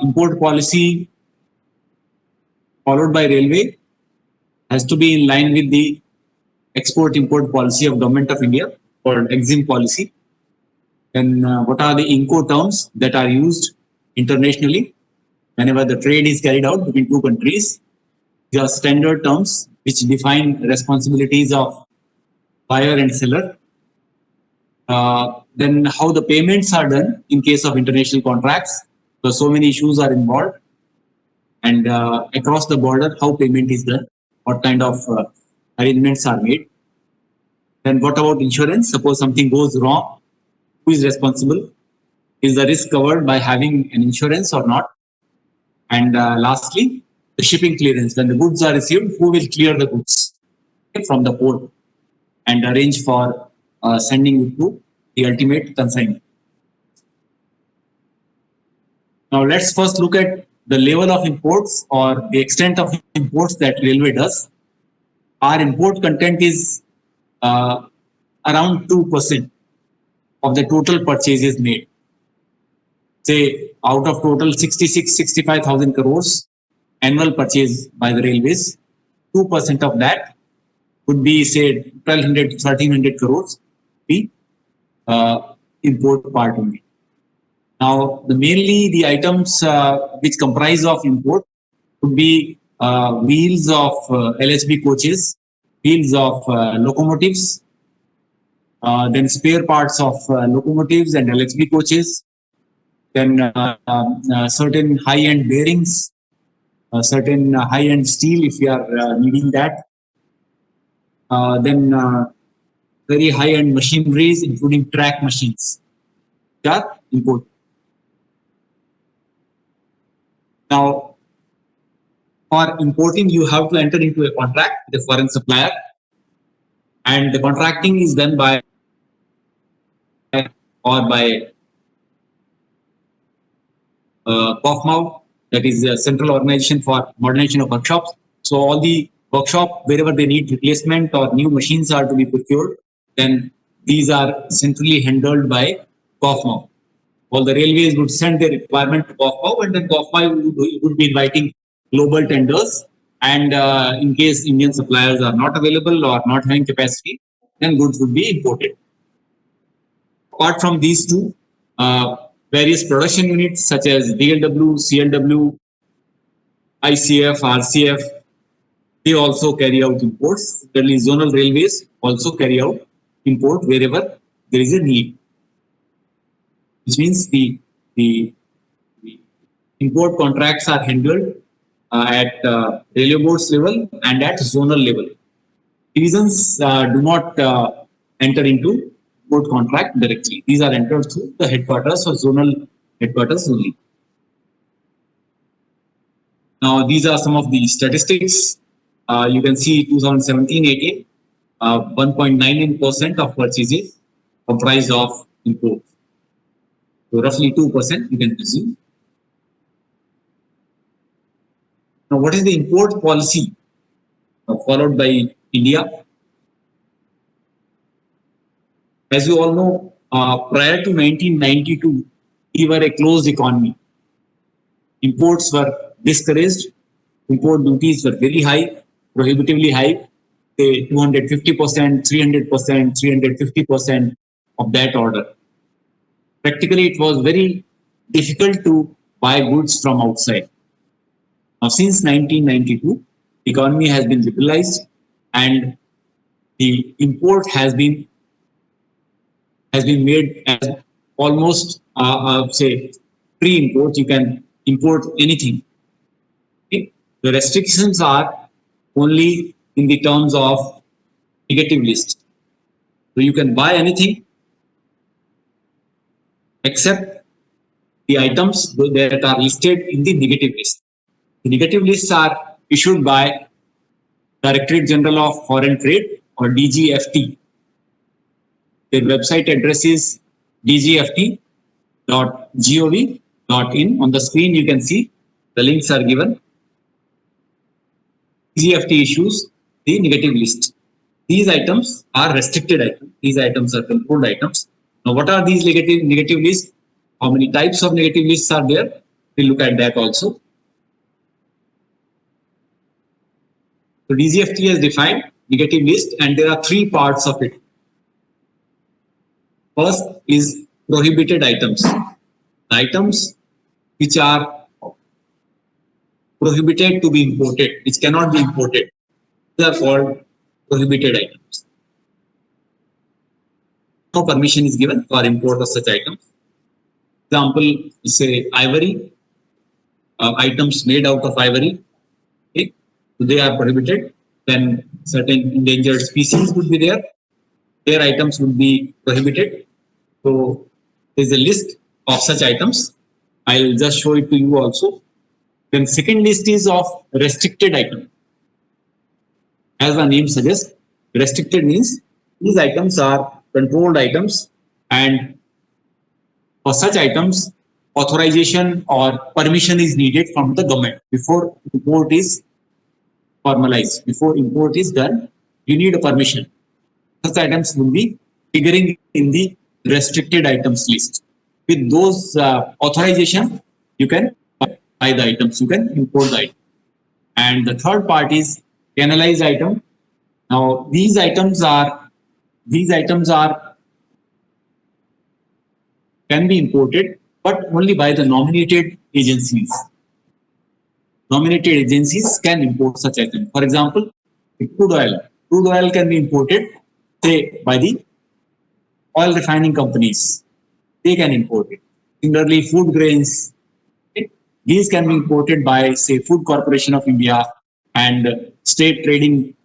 import policy followed by railway has to be in line with the export-import policy of Government of India or EXIM policy. Then what are the Incoterms that are used internationally whenever the trade is carried out between two countries? These are standard terms which define responsibilities of buyer and seller. Then how the payments are done in case of international contracts. So many issues are involved, and across the border, how payment is done, what kind of arrangements are made. Then what about insurance? Suppose something goes wrong, who is responsible? Is the risk covered by having an insurance or not? And lastly, the shipping clearance. When the goods are received, who will clear the goods from the port and arrange for sending it to the ultimate consignment? Now let's first look at the level of imports or the extent of imports that railway does. Our import content is around 2% of the total purchases made. Say out of total 65,000 crores annual purchase by the railways, 2% of that would be say 1,200 to 1,300 crores be import part only. Now, mainly the items which comprise of import would be wheels of LHB coaches, wheels of locomotives, then spare parts of locomotives and LHB coaches, then certain high-end bearings, certain high-end steel if you are needing that, then very high-end machineries including track machines which are imported. Now, for importing, you have to enter into a contract with a foreign supplier, and the contracting is done by COFMAW, that is a Central Organization for Modernization of Workshops. So all the workshop, wherever they need replacement or new machines are to be procured, then these are centrally handled by COFMAW. All the railways would send their requirement to COFMAW, and then COFMAW would be inviting global tenders. And in case Indian suppliers are not available or not having capacity, then goods would be imported. Apart from these two, various production units such as DLW, CLW, ICF, RCF, they also carry out imports. Certainly, zonal railways also carry out import wherever there is a need, which means the import contracts are handled at railway boards level and at zonal level. Divisions do not enter into import contract directly. These are entered through the headquarters or zonal headquarters only. Now, these are some of the statistics. You can see 2017-18, 1.99% of purchases comprised of imports. So roughly 2% you can presume. Now, what is the import policy followed by India? As you all know, prior to 1992, we were a closed economy. Imports were discouraged. Import duties were very high, prohibitively high, say 250%, 300%, 350% of that order. Practically, it was very difficult to buy goods from outside. Now, since 1992, the economy has been liberalized and the import has been made as almost say pre-import. You can import anything. Okay? The restrictions are only in the terms of negative list. So you can buy anything except the items that are listed in the negative list. The negative lists are issued by Directorate General of Foreign Trade or DGFT. Their website address is dgft.gov.in. On the screen, you can see the links are given. DGFT issues the negative list. These items are restricted items. These items are controlled items. Now, what are these negative lists? How many types of negative lists are there? We'll look at that also. So DGFT has defined negative list, and there are three parts of it. First is prohibited items. Items which are prohibited to be imported, which cannot be imported, they are called prohibited items. No permission is given for import of such items. Example, say ivory, items made out of ivory. Okay, so they are prohibited. Then certain endangered species would be there. Their items would be prohibited. So there is a list of such items. I'll just show it to you also. Then second list is of restricted items. As the name suggests, restricted means these items are controlled items, and for such items, authorization or permission is needed from the government before import is formalized. Before import is done, you need a permission. Such items will be figuring in the restricted items list. With those authorization, you can buy the items, you can import the item. And the third part is penalized item. Now these items are can be imported, but only by the nominated agencies. Nominated agencies can import such items. For example, crude oil. Crude oil can be imported, say, by the oil refining companies. They can import it. Similarly, food grains. Okay, these can be imported by, say, Food Corporation of India and state trading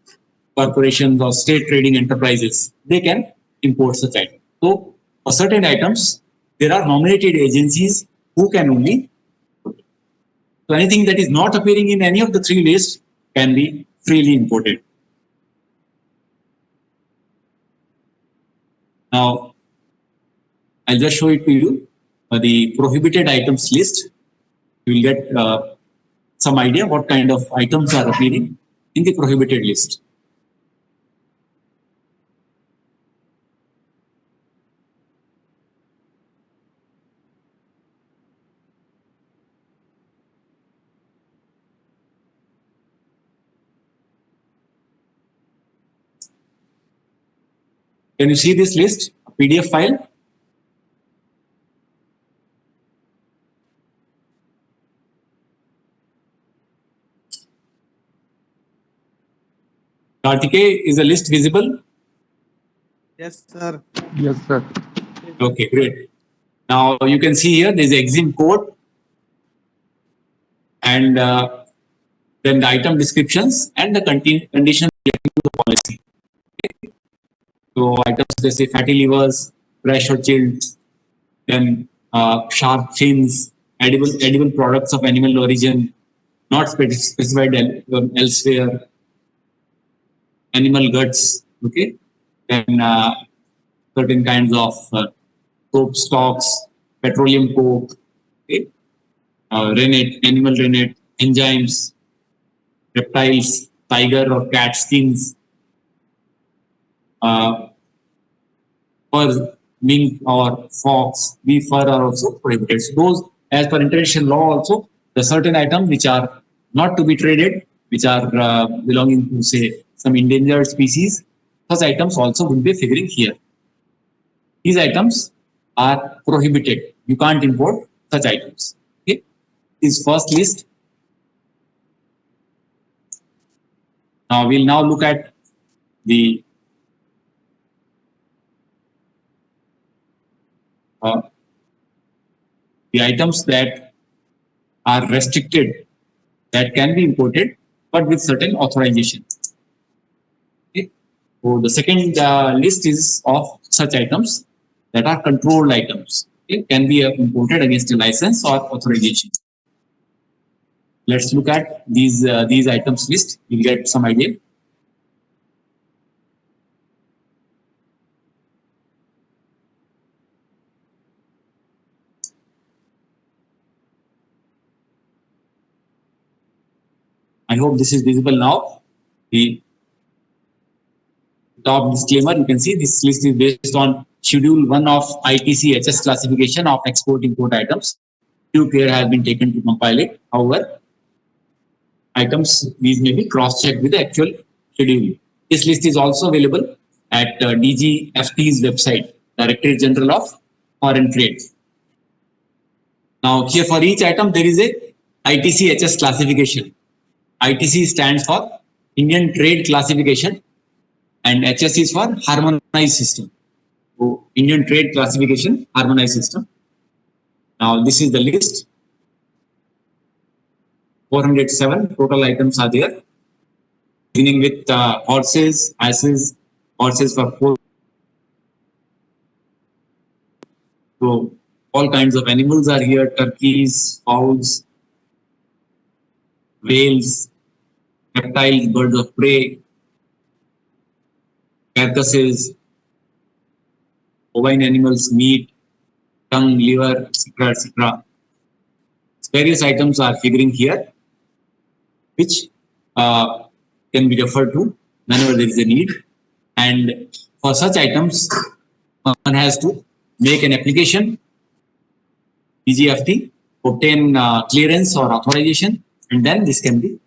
corporations or state trading enterprises. They can import such items. So, for certain items, there are nominated agencies who can only. So anything that is not appearing in any of the three lists can be freely imported. Now, I'll just show it to you. The prohibited items list. You will get some idea what kind of items are appearing in the prohibited list. Can you see this list, a PDF file? Kartikeya, is the list visible? Yes, sir. Yes, sir. Okay, great. Now you can see here there is exempt code and then the item descriptions and the conditions relating to the policy. So items, they say fatty livers, fresh or chilled, then sharp fins, edible products of animal origin, not specified elsewhere, animal guts, okay, then certain kinds of soap stocks, petroleum coke, okay, rennet, animal rennet, enzymes, reptiles, tiger or cat skins, fur, mink or fox, beef fur are also prohibited. So those, as per international law also, the certain items which are not to be traded, which are belonging to, say, some endangered species, such items also will be figuring here. These items are prohibited. You can't import such items. Okay, this first list. Now we'll now look at the items that are restricted, that can be imported, but with certain authorization. Okay. So the second list is of such items that are controlled items. Okay. Can be imported against a license or authorization. Let's look at these items list. You'll get some idea. I hope this is visible now. The top disclaimer, you can see this list is based on Schedule 1 of ITC HS classification of export import items. due care has been taken to compile it. However, items these may be cross-checked with the actual schedule. This list is also available at DGFT's website, Directorate General of Foreign Trade. Now, here for each item, there is a ITC-HS classification. ITC stands for Indian Trade Classification and HS is for Harmonized System. So, Indian Trade Classification, Harmonized System. Now, this is the list. 407 total items are there, beginning with horses, asses, horses for 4. So, all kinds of animals are here: turkeys, fowls, whales, reptiles, birds of prey, carcasses, bovine animals, meat, tongue, liver, etc., etc. Various items are figuring here, which can be referred to whenever there is a need. And for such items, one has to make an application, DGFT, obtain clearance or authorization, and then this can be.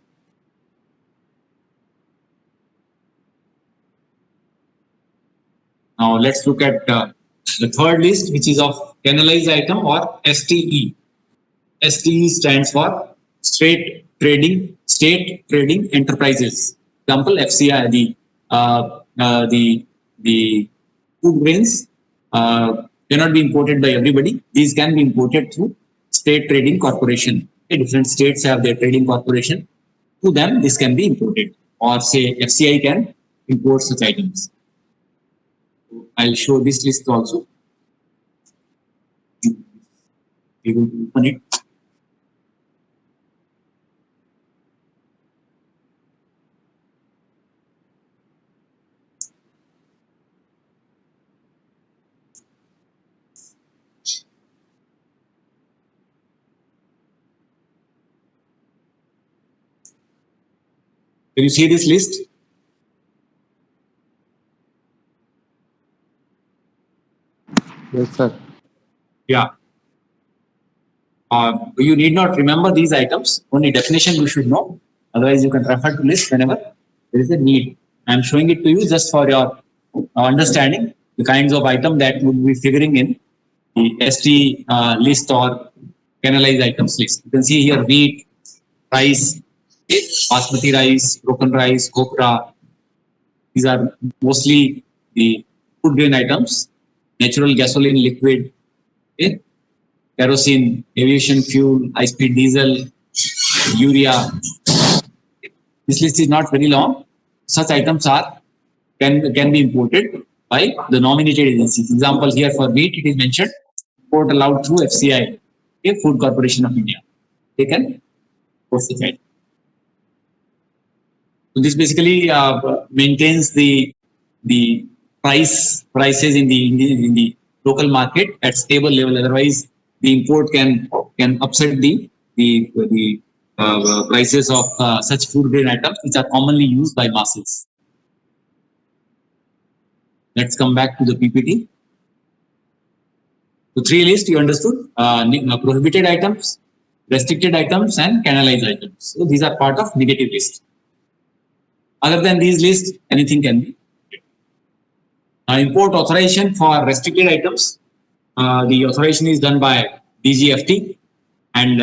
Now let's look at the third list, which is of canalized item or STE. STE stands for State Trading Enterprises. Example, FCI, the food grains cannot be imported by everybody. These can be imported through State Trading Corporation. Okay, different states have their trading corporation. To them, this can be imported, or say FCI can import such items. I'll show this list also. We will open it. Can you see this list? Yes, sir. Yeah. You need not remember these items. Only definition you should know. Otherwise, you can refer to list whenever there is a need. I am showing it to you just for your understanding the kinds of item that would be figuring in the ST list or canalized items list. You can see here wheat, rice, basmati rice, broken rice, copra. These are mostly the food grain items. Natural gasoline liquid, okay? Kerosene, aviation fuel, high-speed diesel, urea. This list is not very long. Such items can be imported by the nominated agencies. Example here for wheat, it is mentioned import allowed through FCI, okay, Food Corporation of India. They can import such item. So this basically maintains the prices in the local market at stable level. Otherwise, the import can upset the prices of such food grain items which are commonly used by masses. Let's come back to the PPT. So three lists you understood: prohibited items, restricted items, and canalized items. So these are part of negative list. Other than these lists, anything can be. Import authorization for restricted items. The authorization is done by DGFT, and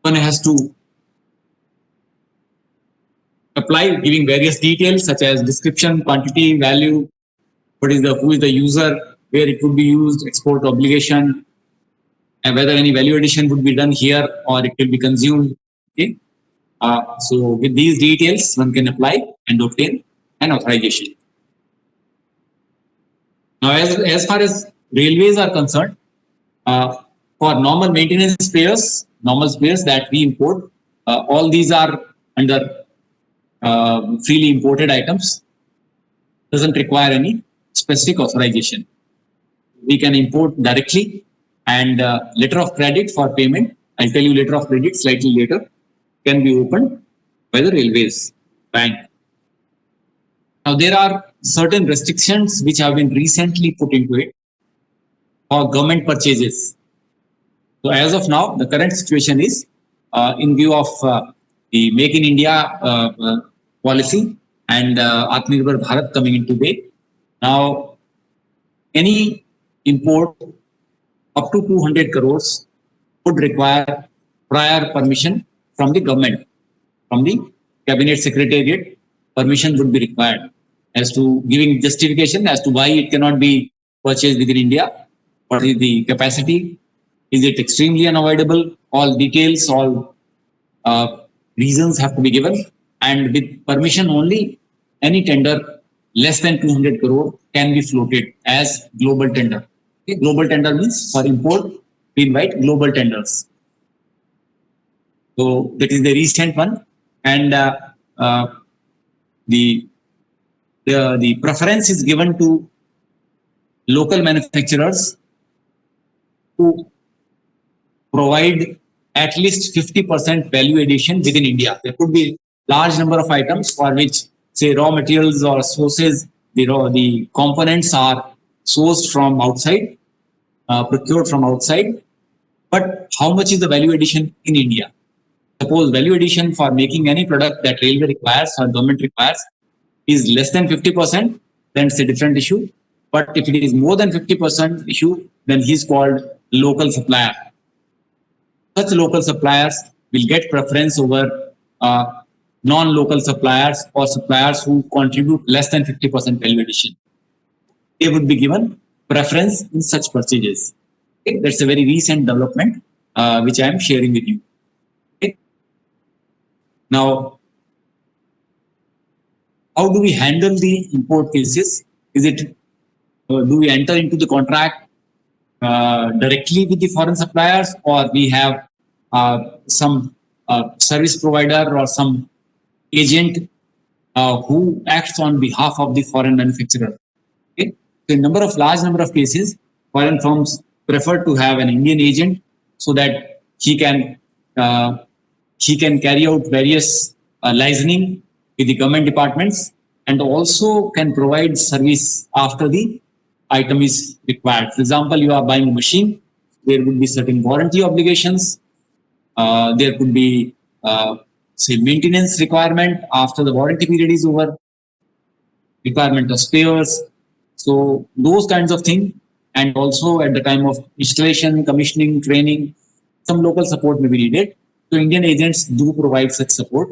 one has to apply giving various details such as description, quantity, value, who is the user, where it would be used, export obligation, and whether any value addition would be done here or it will be consumed. Okay. So with these details, one can apply and obtain an authorization. Now, as far as railways are concerned, for normal maintenance spares, normal spares that we import, all these are under freely imported items. Doesn't require any specific authorization. We can import directly, and letter of credit for payment. I'll tell you letter of credit slightly later. Can be opened by the railways bank. Now there are certain restrictions which have been recently put into it for government purchases. So as of now, the current situation is in view of the Make in India policy and Atmanirbhar Bharat coming into play. Now, any import up to 200 crores would require prior permission from the government, from the cabinet secretariat. Permission would be required as to giving justification as to why it cannot be purchased within India. What is the capacity? Is it extremely unavoidable? All details, all reasons have to be given, and with permission only, any tender less than 200 crore can be floated as global tender. Okay? Global tender means for import, we invite global tenders. So that is the recent one, and uh, the, the preference is given to local manufacturers who provide at least 50% value addition within India. There could be large number of items for which, say, raw materials or sources, the components are sourced from outside, procured from outside. But how much is the value addition in India? Suppose value addition for making any product that railway requires or government requires is less than 50%, then it's a different issue. But if it is more than 50% issue, then he's called local supplier. Such local suppliers will get preference over non-local suppliers or suppliers who contribute less than 50% value addition. They would be given preference in such purchases. Okay? That's a very recent development which I am sharing with you. Okay? Now, how do we handle the import cases? Is it do we enter into the contract directly with the foreign suppliers, or we have some service provider or some agent who acts on behalf of the foreign manufacturer? Okay? So, in large number of cases, foreign firms prefer to have an Indian agent so that uh, he can carry out various licensing with the government departments and also can provide service after the item is required. For example, you are buying a machine, there would be certain warranty obligations, there could be say maintenance requirement after the warranty period is over, requirement of spares. So those kinds of things, and also at the time of installation, commissioning, training, some local support may be needed. So Indian agents do provide such support,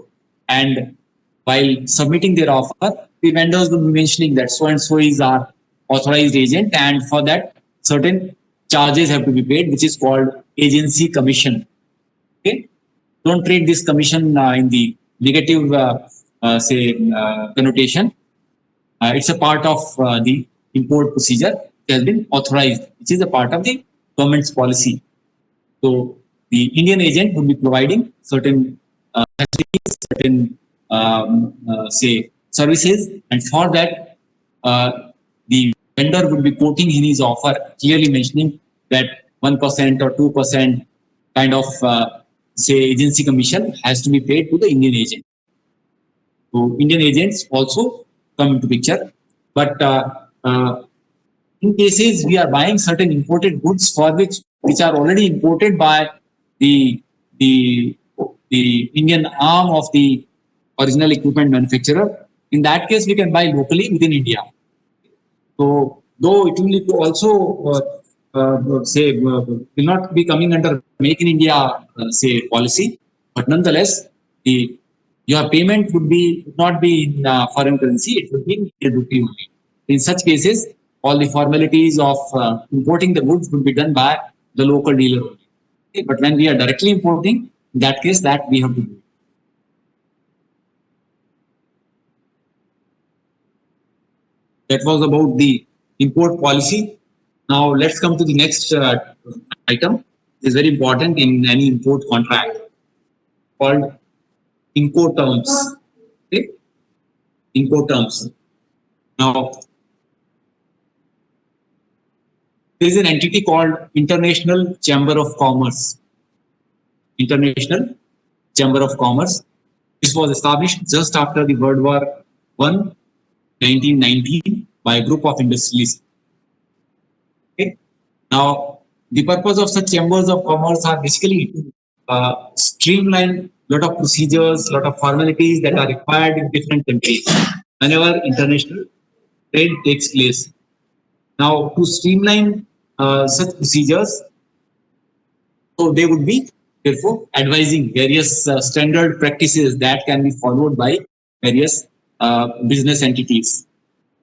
and while submitting their offer, the vendors will be mentioning that so and so is our authorized agent, and for that certain charges have to be paid, which is called agency commission. Okay, don't treat this commission in the negative, say, connotation. It's a part of the import procedure which has been authorized, which is a part of the government's policy. So the Indian agent would be providing certain facilities, certain say services, and for that the vendor would be quoting in his offer clearly mentioning that 1% or 2% kind of say agency commission has to be paid to the Indian agent. So Indian agents also come into picture, but in cases we are buying certain imported goods for which are already imported by the the the Indian arm of the original equipment manufacturer. In that case, we can buy locally within India. So though it will also say will not be coming under Make in India say policy, but nonetheless the your payment would not be in foreign currency; it would be in Indian rupee only. In such cases, all the formalities of importing the goods would be done by the local dealer only. Okay? But when we are directly importing, in that case, that we have to do. That was about the import policy. Now let's come to the next item. It is very important in any import contract called Incoterms. Okay? Incoterms. Now there is an entity called International Chamber of Commerce. International Chamber of Commerce. This was established just after the World War One, 1919, by a group of industrialists. Okay? Now the purpose of such chambers of commerce are basically to streamline lot of procedures, lot of formalities that are required in different countries whenever international trade takes place. Now, to streamline such procedures, so they would be therefore advising various standard practices that can be followed by various business entities.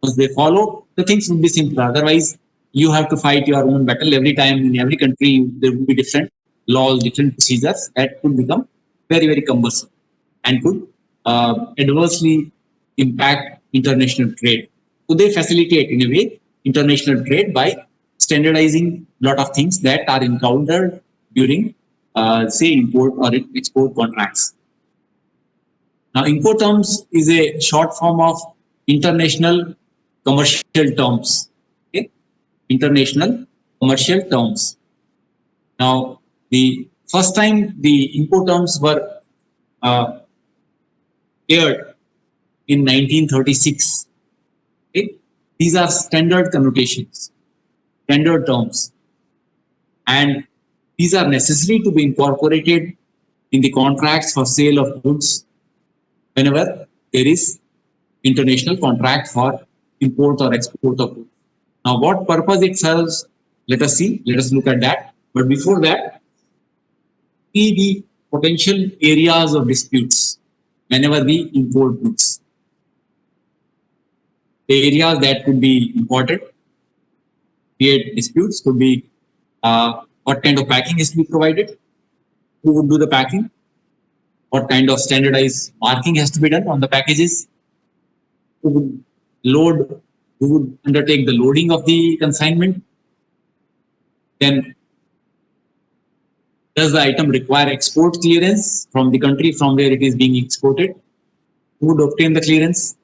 Once they follow, the things would be simpler. Otherwise, you have to fight your own battle every time. In every country, there would be different laws, different procedures that could become very, very cumbersome and could adversely impact international trade. So they facilitate, in a way, international trade by standardizing a lot of things that are encountered during, say, import or export contracts. Now, Incoterms is a short form of international commercial terms. Okay? International commercial terms. Now, the first time the Incoterms were uh, aired in 1936. Okay? These are standard connotations, standard terms, and these are necessary to be incorporated in the contracts for sale of goods whenever there is international contract for import or export of goods. Now, what purpose it serves? Let us see. Let us look at that. But before that, see the potential areas of disputes whenever we import goods. The areas that could be important, create disputes, could be what kind of packing is to be provided, who would do the packing, what kind of standardized marking has to be done on the packages, who would load, who would undertake the loading of the consignment, then does the item require export clearance from the country from where it is being exported, who would obtain the clearance,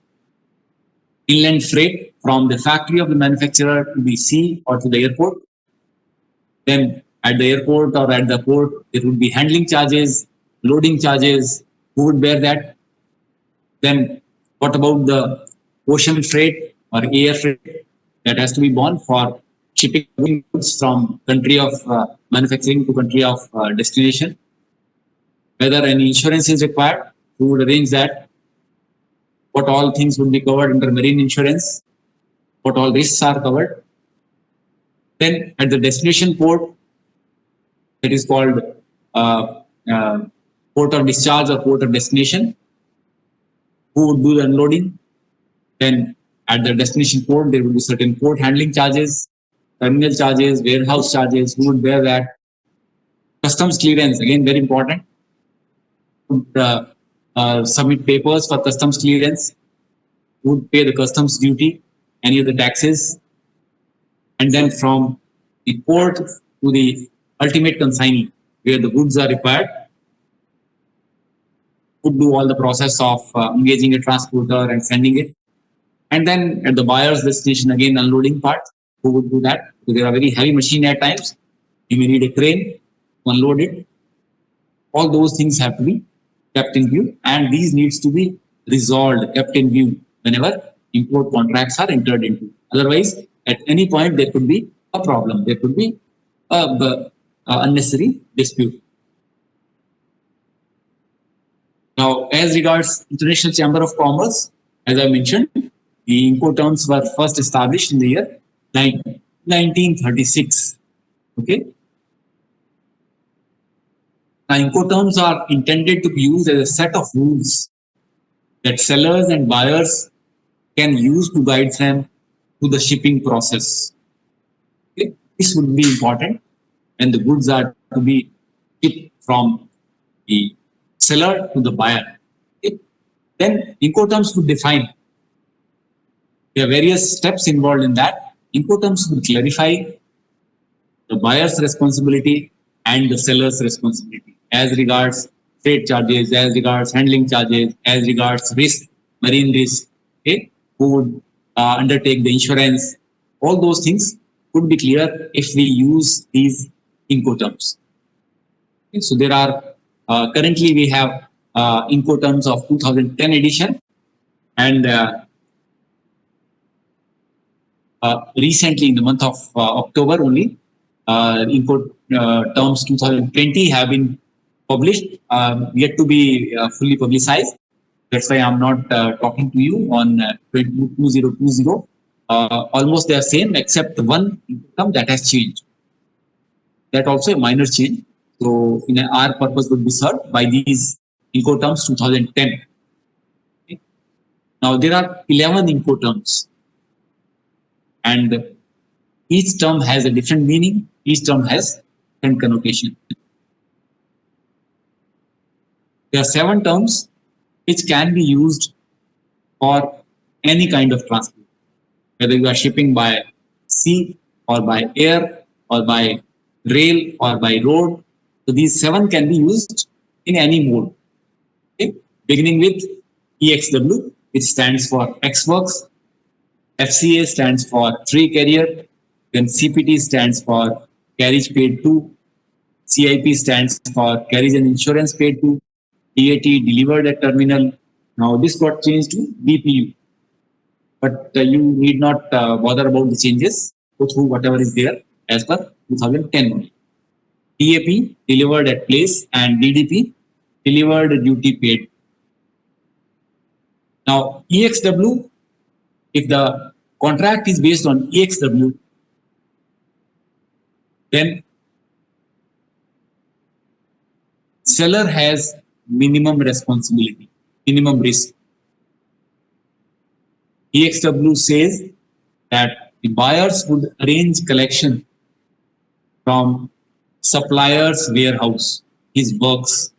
inland freight from the factory of the manufacturer to the sea or to the airport, then at the airport or at the port there would be handling charges, loading charges, who would bear that, then what about the ocean freight or air freight that has to be borne for shipping goods from country of manufacturing to country of destination? Whether any insurance is required, who would arrange that? What all things would be covered under marine insurance? What all risks are covered? Then at the destination port, that is called uh, uh, port of discharge or port of destination, who would do the unloading? Then at the destination port, there will be certain port handling charges, terminal charges, warehouse charges. Who would bear that? Customs clearance, again, very important. Would submit papers for customs clearance. Who would pay the customs duty, any of the taxes. And then from the port to the ultimate consignee, where the goods are required, would do all the process of engaging a transporter and sending it. And then at the buyer's destination, again, unloading part, who would do that? Because there are very heavy machine at times. You may need a crane to unload it. All those things have to be kept in view, and these needs to be resolved, kept in view whenever import contracts are entered into. Otherwise, at any point there could be a problem. There could be a unnecessary dispute. Now, as regards International Chamber of Commerce, as I mentioned, the Incoterms were first established in the year 1936. Okay. Now, Incoterms are intended to be used as a set of rules that sellers and buyers can use to guide them through the shipping process. Okay. This would be important when the goods are to be shipped from the seller to the buyer. Okay. Then Incoterms would define. There are various steps involved in that. Incoterms would clarify the buyer's responsibility and the seller's responsibility as regards freight charges, as regards handling charges, as regards risk, marine risk, okay, who would undertake the insurance. All those things could be clear if we use these Incoterms. Okay, so there are currently we have Incoterms of 2010 edition, and recently in the month of October only, import terms 2020 have been published, yet to be fully publicized. That's why I'm not talking to you on 2020. Almost they are same except one term that has changed. That also a minor change. So in our purpose would be served by these Incoterms 2010. Okay. Now there are 11 Incoterms, and each term has a different meaning. Each term has different connotation. There are 7 terms which can be used for any kind of transport, whether you are shipping by sea or by air or by rail or by road. So these 7 can be used in any mode. Okay? Beginning with EXW, which stands for X Works, FCA stands for Free Carrier, then CPT stands for Carriage Paid To, CIP stands for Carriage and Insurance Paid To, DAT Delivered at Terminal. Now this got changed to DPU, but you need not bother about the changes. Go through whatever is there as per 2010. DAP delivered at place and DDP delivered duty paid. Now EXW, if the contract is based on EXW, then seller has minimum responsibility, minimum risk. EXW says that the buyers would arrange collection from supplier's warehouse, his works.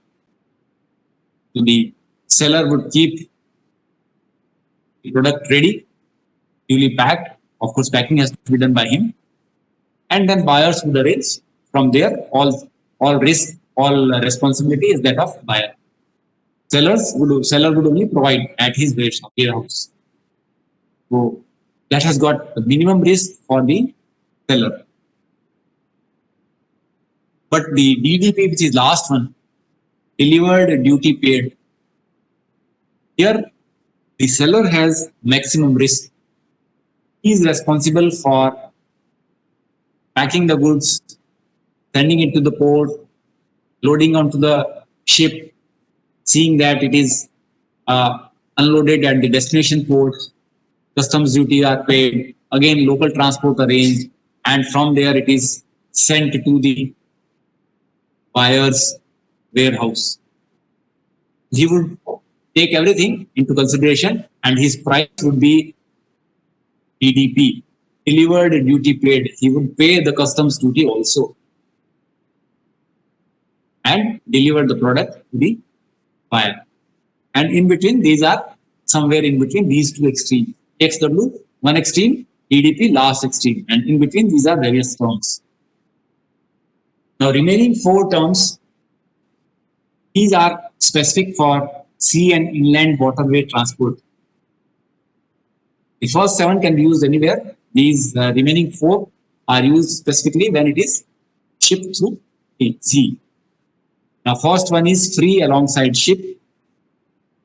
So the seller would keep the product ready, duly packed. Of course, packing has to be done by him, and then buyers would arrange from there. All risk, all responsibility is that of buyer. Seller would only provide at his warehouse. So that has got the minimum risk for the seller. But the DDP, which is last one, delivered duty paid. Here, the seller has maximum risk. He is responsible for packing the goods, sending it to the port, loading onto the ship, seeing that it is unloaded at the destination port, customs duty are paid, again local transport arranged, and from there it is sent to the buyer's warehouse. He would take everything into consideration, and his price would be DDP, delivered duty paid. He would pay the customs duty also and deliver the product to the buyer. And in between, these are somewhere in between these two extremes. XW, one extreme, DDP, last extreme. And in between, these are various terms. Now, remaining 4 terms, these are specific for sea and inland waterway transport. The first 7 can be used anywhere. These remaining 4 are used specifically when it is shipped through the sea. Now, first one is free alongside ship.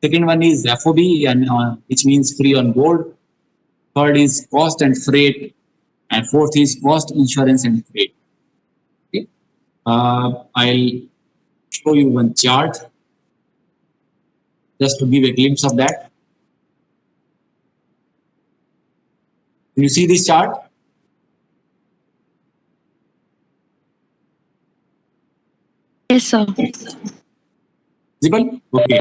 Second one is FOB, and which means free on board. Third is cost and freight, and fourth is cost, insurance, and freight. Okay. I'll show you one chart just to give a glimpse of that. Can you see this chart? Yes, sir. Visible? Okay.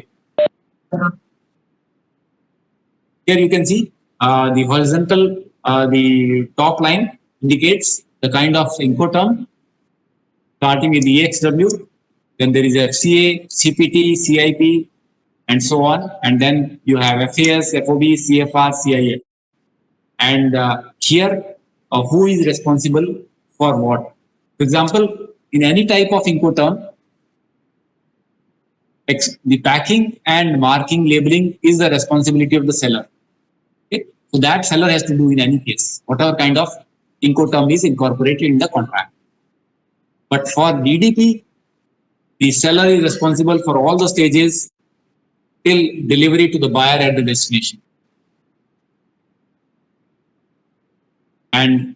Here you can see the horizontal, the top line indicates the kind of Incoterm starting with EXW. Then there is FCA, CPT, CIP, and so on. And then you have FAS, FOB, CFR, CIF. And here, who is responsible for what? For example, in any type of Incoterm, the packing and marking labeling is the responsibility of the seller. Okay? So that seller has to do in any case, whatever kind of Incoterm is incorporated in the contract. But for DDP, the seller is responsible for all the stages till delivery to the buyer at the destination. And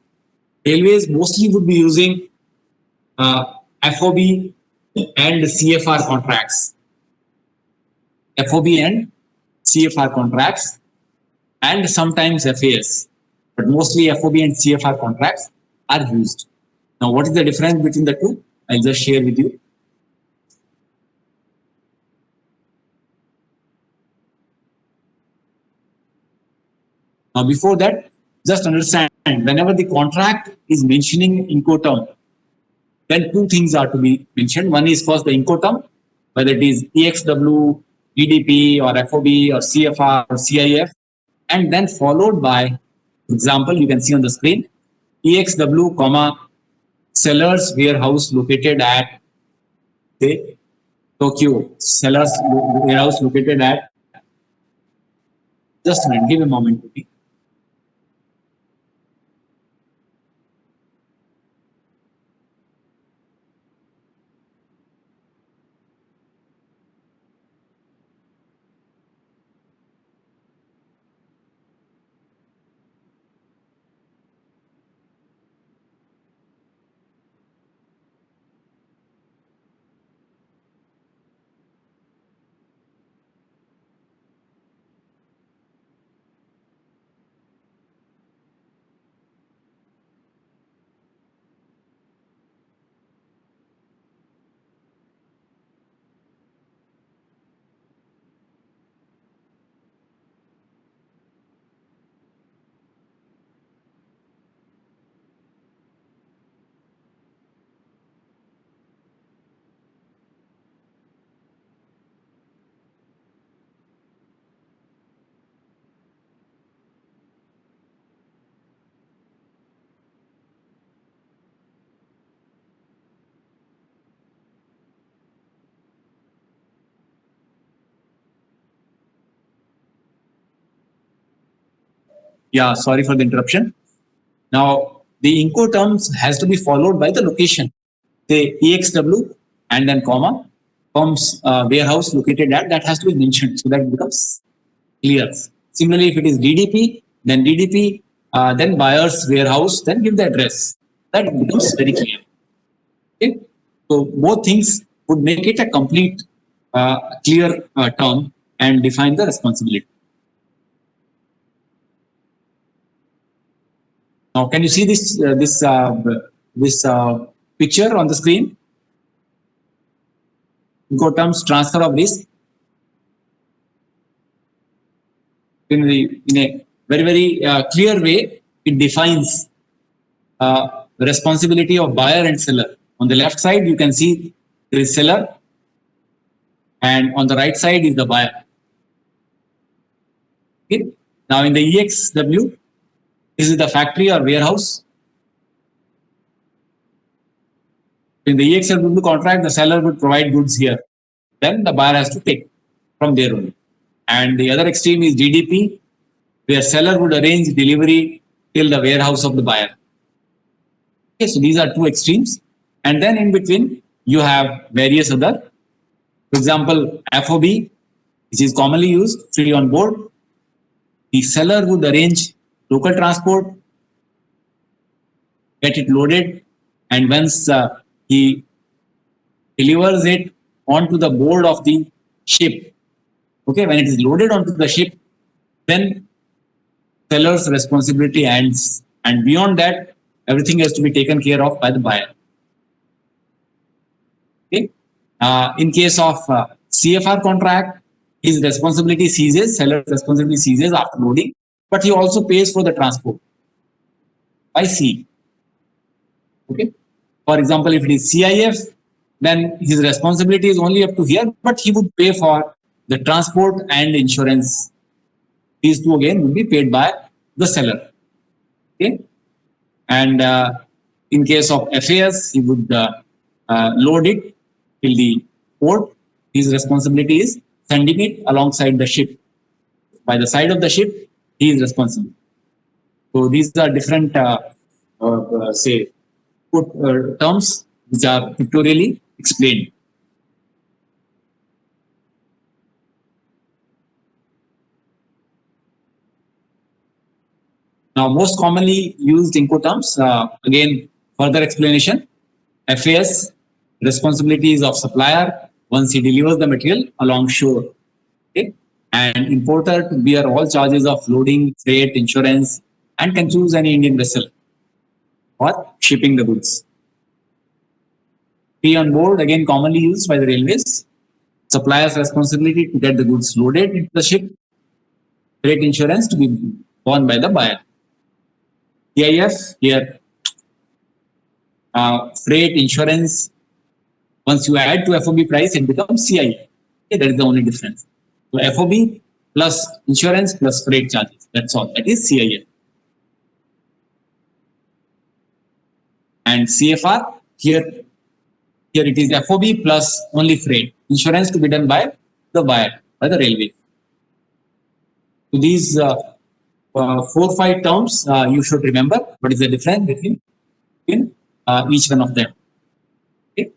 railways mostly would be using FOB and CFR contracts. FOB and CFR contracts, and sometimes FAS, but mostly FOB and CFR contracts are used. Now, what is the difference between the two? I'll just share with you. Now, before that, just understand whenever the contract is mentioning Incoterm, then two things are to be mentioned. One is first the Incoterm, whether it is EXW, DDP, or FOB, or CFR, or CIF, and then followed by, for example, you can see on the screen, EXW, comma, seller's warehouse located at, say, Tokyo, seller's warehouse located at, just a minute, give a moment to me. Yeah, sorry for the interruption. Now, the Incoterms has to be followed by the location. Say EXW and then comma, comes warehouse located at, that has to be mentioned so that it becomes clear. Similarly, if it is DDP, then DDP, then buyer's warehouse, then give the address. That becomes very clear. Okay? So both things would make it a complete, clear term and define the responsibility. Now, can you see this picture on the screen? Incoterms, transfer of risk. In a very clear way, it defines the responsibility of buyer and seller. On the left side, you can see there is seller, and on the right side is the buyer. Okay. Now, in the EXW, this is the factory or warehouse. In the EXW contract, the seller would provide goods here. Then the buyer has to take from there only. And the other extreme is DDP, where seller would arrange delivery till the warehouse of the buyer. Okay, so these are two extremes. And then in between, you have various other, for example, FOB, which is commonly used, free on board. The seller would arrange local transport, get it loaded, and once he delivers it onto the board of the ship, okay, when it is loaded onto the ship, then seller's responsibility ends, and beyond that, everything has to be taken care of by the buyer. Okay. In case of CFR contract, his responsibility ceases, seller's responsibility ceases after loading, but he also pays for the transport by sea. Okay. For example, if it is CIF, then his responsibility is only up to here, but he would pay for the transport and insurance. These two again would be paid by the seller. Okay. And in case of FAS, he would load it till the port. His responsibility is sending it alongside the ship. By the side of the ship, he is responsible. So these are different, say, terms which are pictorially explained. Now, most commonly used Incoterms, again, further explanation. FAS, responsibility is of supplier once he delivers the material along shore. Okay? And importer to bear all charges of loading, freight, insurance, and can choose any Indian vessel for shipping the goods. Fee on board, again commonly used by the railways. Supplier's responsibility to get the goods loaded into the ship. Freight insurance to be borne by the buyer. CIF, here freight insurance, once you add to FOB price, it becomes CIF. Okay, that is the only difference. So FOB plus insurance plus freight charges. That's all. That is CIF. And CFR, here it is FOB plus only freight. Insurance to be done by the buyer, by the railway. So these 4-5 terms you should remember what is the difference between each one of them. Okay.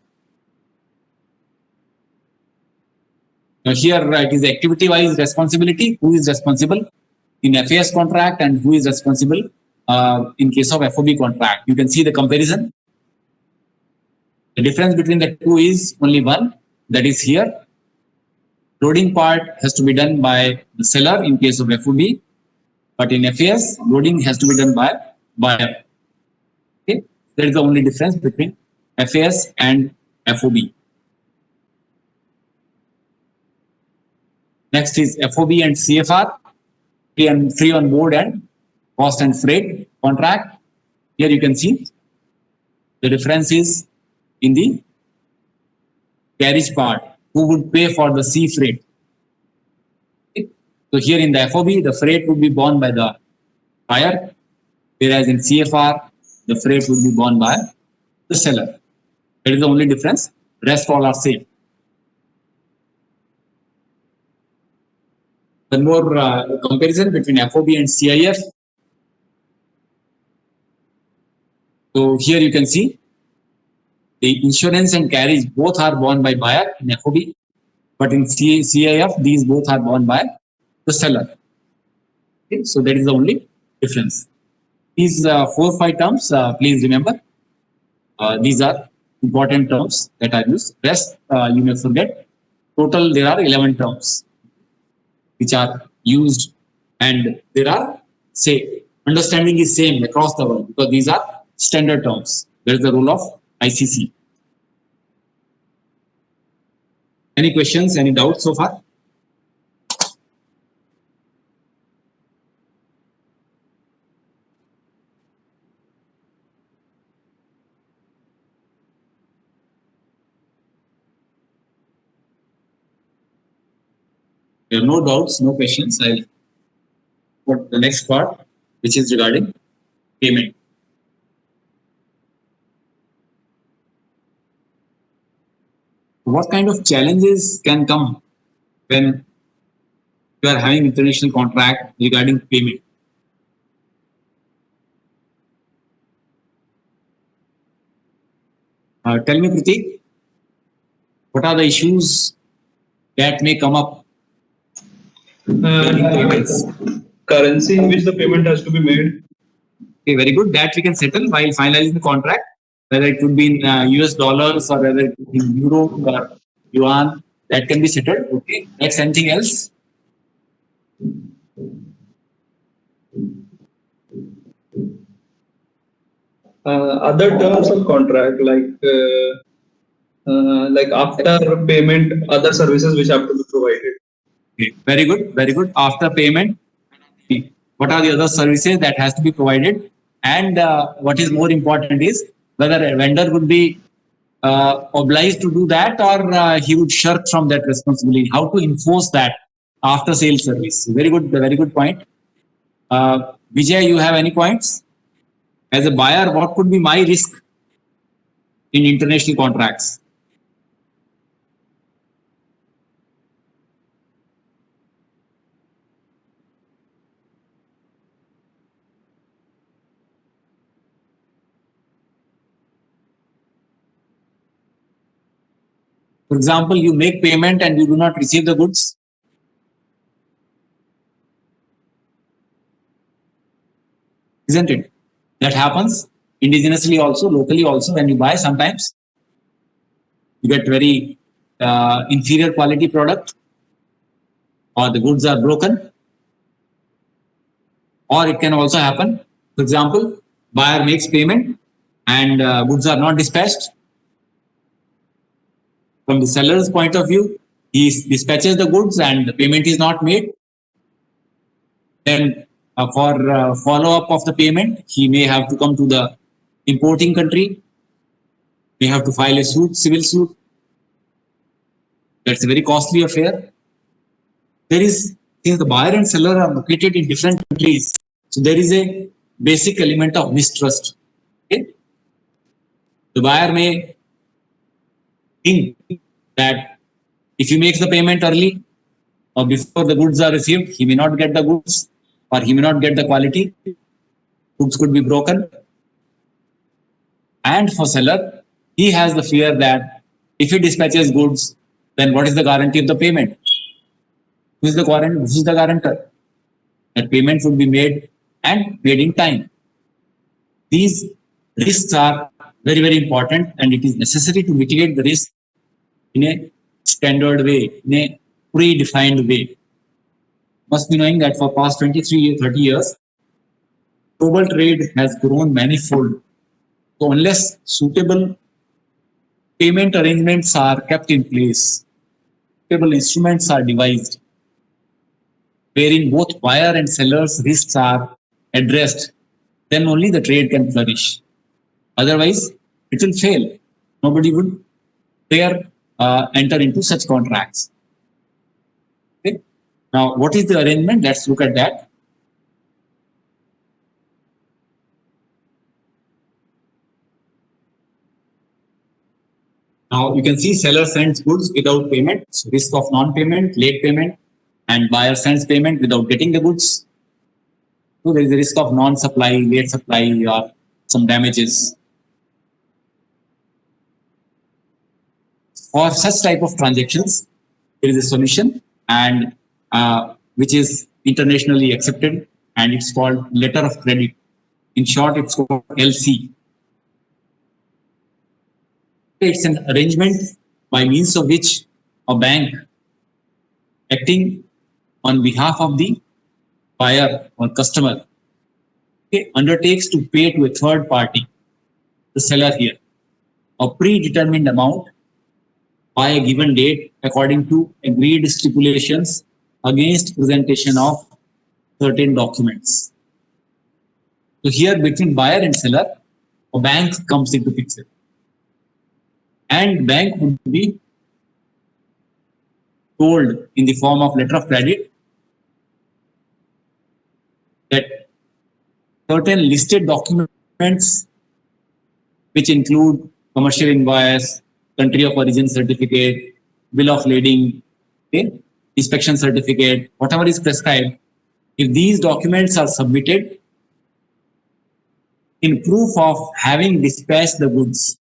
Now here it is activity wise responsibility, who is responsible in FAS contract and who is responsible in case of FOB contract. You can see the comparison. The difference between the two is only one, that is here. Loading part has to be done by the seller in case of FOB, but in FAS, loading has to be done by buyer. Okay, that is the only difference between FAS and FOB. Next is FOB and CFR, free on board and cost and freight contract. Here you can see the difference is in the carriage part. Who would pay for the sea freight? Okay. So here in the FOB, the freight would be borne by the buyer, whereas in CFR, the freight would be borne by the seller. That is the only difference. Rest all are same. One more comparison between FOB and CIF. So here you can see the insurance and carriage both are borne by buyer in FOB, but in CIF these both are borne by the seller. Okay, so that is the only difference. These 4-5 terms, please remember. These are important terms that are used. Rest you may forget. Total there are 11 terms which are used, and there are understanding is same across the world because these are standard terms. That is the rule of ICC. Any questions? Any doubts so far? There are no doubts, no questions. I'll put the next part, which is regarding payment. What kind of challenges can come when you are having international contract regarding payment? Tell me, Pratik, what are the issues that may come up regarding payments? Currency in which the payment has to be made. Okay, very good. That we can settle while finalizing the contract, whether it would be in US dollars or whether it would be in euro or yuan. That can be settled. Okay. That's anything else? Other terms of contract like after payment, other services which have to be provided. Okay. Very good. Very good. After payment, what are the other services that has to be provided? And what is more important is whether a vendor would be obliged to do that or he would shirk from that responsibility. How to enforce that after sale service? Very good point. Vijay, you have any points? As a buyer, what could be my risk in international contracts? For example, you make payment and you do not receive the goods. Isn't it? That happens indigenously also, locally also. When you buy, sometimes you get very inferior quality product, or the goods are broken. Or it can also happen, for example, buyer makes payment and goods are not dispatched. From the seller's point of view, he dispatches the goods and the payment is not made. Then for follow-up of the payment, he may have to come to the importing country, may have to file a suit, civil suit. That's a very costly affair. There is, since the buyer and seller are located in different countries, so there is a basic element of mistrust. Okay? The buyer may think that if he makes the payment early or before the goods are received, he may not get the goods or he may not get the quality. Goods could be broken. And for seller, he has the fear that if he dispatches goods, then what is the guarantee of the payment? Who is the guarantor? That payment would be made and made in time. These risks are very, very important, and it is necessary to mitigate the risk in a standard way, in a predefined way. Must be knowing that for past 23, 30 years, global trade has grown manifold. So unless suitable payment arrangements are kept in place, suitable instruments are devised, wherein both buyer and seller's risks are addressed, then only the trade can flourish. Otherwise, it will fail. Nobody would dare enter into such contracts. Okay? Now, what is the arrangement? Let's look at that. Now, you can see seller sends goods without payment, so risk of non-payment, late payment, and buyer sends payment without getting the goods. So there is a risk of non-supply, late supply, or some damages. For such type of transactions, there is a solution, and which is internationally accepted, and it's called letter of credit. In short, it's called LC. It's an arrangement by means of which a bank acting on behalf of the buyer or customer undertakes to pay to a third party, the seller here, a predetermined amount by a given date according to agreed stipulations against presentation of certain documents. So here between buyer and seller, a bank comes into picture. And bank would be told in the form of letter of credit that certain listed documents, which include commercial invoice, country of origin certificate, bill of lading, okay, inspection certificate, whatever is prescribed, if these documents are submitted in proof of having dispatched the goods,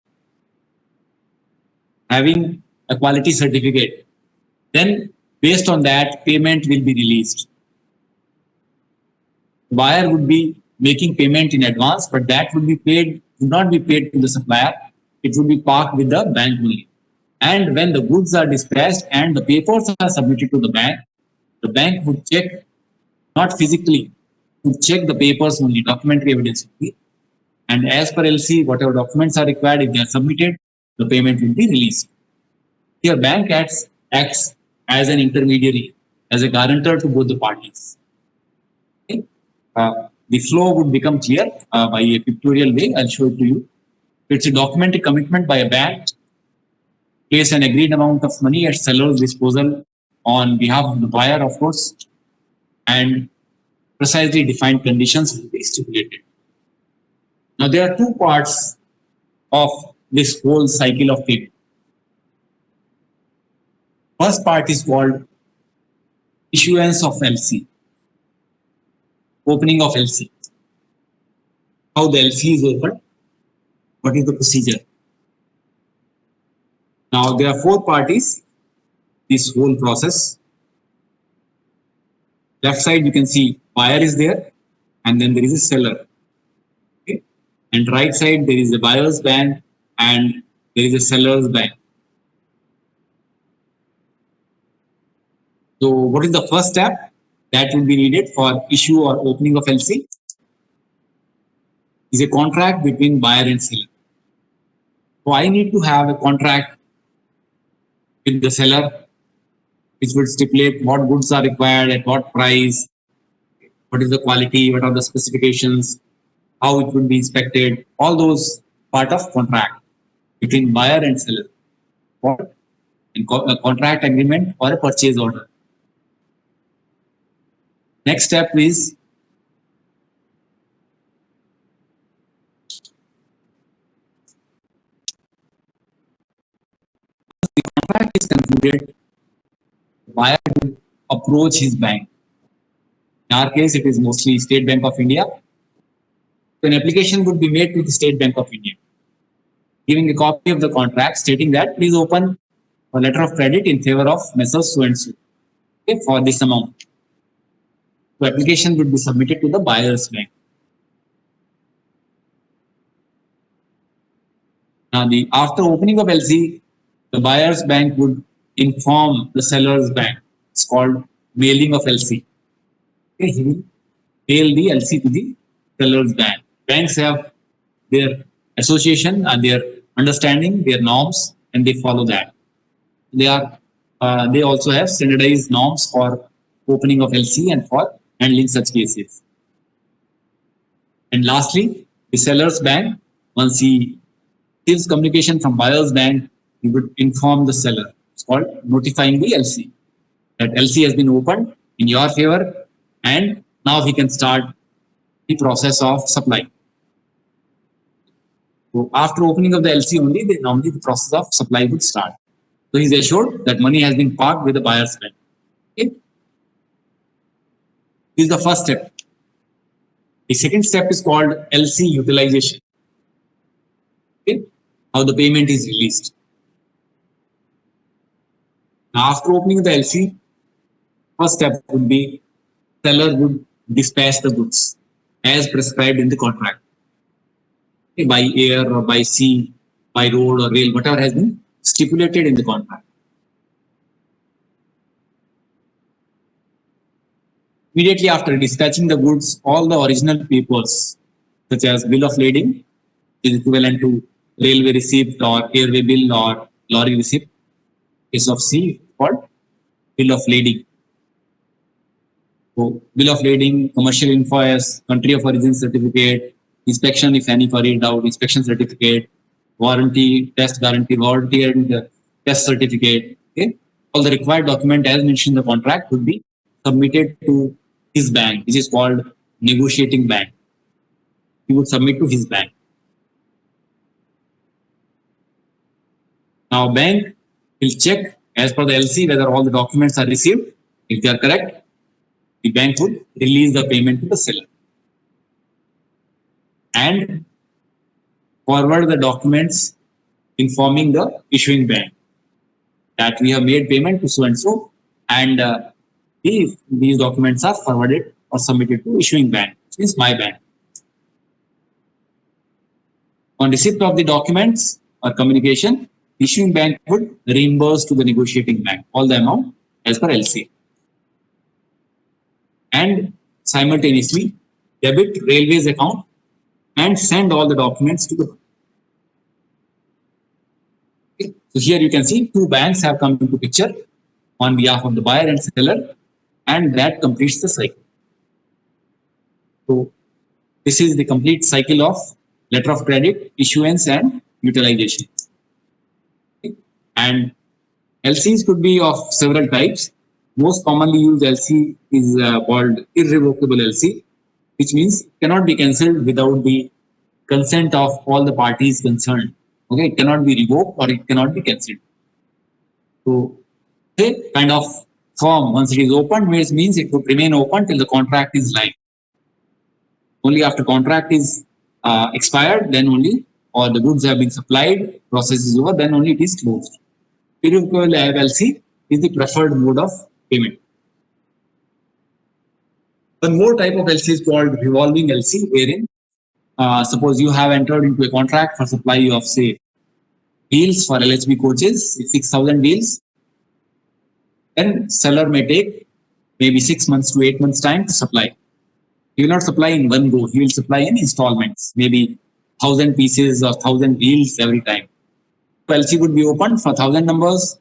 having a quality certificate, then based on that, payment will be released. Buyer would be making payment in advance, but that would not be paid to the supplier. It would be parked with the bank only. And when the goods are dispatched and the papers are submitted to the bank would check, not physically, would check the papers only, documentary evidence only. And as per LC, whatever documents are required, if they are submitted, the payment will be released. Here, bank acts as an intermediary, as a guarantor to both the parties. Okay? The flow would become clear by a pictorial way. I'll show it to you. It's a documented commitment by a bank, place an agreed amount of money at seller's disposal on behalf of the buyer, of course, and precisely defined conditions will be stipulated. Now, there are two parts of this whole cycle of payment. First part is called issuance of LC, opening of LC. How the LC is opened, what is the procedure? Now, there are four parties, this whole process. Left side, you can see buyer is there, and then there is a seller. Okay? And right side, there is a buyer's bank, and there is a seller's bank. So what is the first step that will be needed for issue or opening of LC? Is a contract between buyer and seller. So I need to have a contract with the seller which would stipulate what goods are required at what price, what is the quality, what are the specifications, how it would be inspected, all those part of contract between buyer and seller. What? A contract agreement or a purchase order. Next step is the contract is concluded, the buyer will approach his bank. In our case, it is mostly State Bank of India. So an application would be made to the State Bank of India, giving a copy of the contract stating that please open a letter of credit in favor of Messrs. So and so, okay, for this amount. So application would be submitted to the buyer's bank. Now, after opening of LC, the buyer's bank would inform the seller's bank. It's called mailing of LC. Okay, he will mail the LC to the seller's bank. Banks have their association and their understanding, their norms, and they follow that. They also have standardized norms for opening of LC and for handling such cases. And lastly, the seller's bank, once he receives communication from buyer's bank, he would inform the seller. It's called notifying the LC. That LC has been opened in your favor, and now he can start the process of supply. So after opening of the LC only, normally the process of supply would start. So he's assured that money has been parked with the buyer's bank. Okay? This is the first step. The second step is called LC utilization. Okay? How the payment is released. Now, after opening the LC, first step would be seller would dispatch the goods as prescribed in the contract. Okay? By air or by sea, by road or rail, whatever has been stipulated in the contract. Immediately after dispatching the goods, all the original papers, such as bill of lading, is equivalent to railway receipt or airway bill or lorry receipt. Case of C, called bill of lading. So, bill of lading, commercial invoice, country of origin certificate, inspection, if any queried out, inspection certificate, warranty, test guarantee, warranty and test certificate. Okay, all the required document as mentioned in the contract would be submitted to his bank, which is called negotiating bank. He would submit to his bank. Now, bank will check as per the LC whether all the documents are received. If they are correct, the bank would release the payment to the seller and forward the documents informing the issuing bank that we have made payment to so and so, and if these documents are forwarded or submitted to issuing bank, which means my bank. On receipt of the documents or communication, issuing bank would reimburse to the negotiating bank all the amount as per LC, and simultaneously debit railways account and send all the documents to the bank. Okay. So here you can see two banks have come into picture on behalf of the buyer and seller, and that completes the cycle. So this is the complete cycle of letter of credit, issuance and utilization. Okay. And LCs could be of several types. Most commonly used LC is called irrevocable LC, which means it cannot be cancelled without the consent of all the parties concerned. Okay, it cannot be revoked or it cannot be cancelled. So, okay, kind of form once it is opened means it would remain open till the contract is live. Only after contract is expired, then only, or the goods have been supplied, process is over, then only it is closed. Irrevocable LC is the preferred mode of payment. One more type of LC is called revolving LC, wherein suppose you have entered into a contract for supply of, say, wheels for LHB coaches, 6,000 wheels. then seller may take maybe 6 months to 8 months time to supply. He will not supply in one go. He will supply in installments, maybe 1,000 pieces or 1,000 wheels every time. So LC would be opened for 1,000 numbers,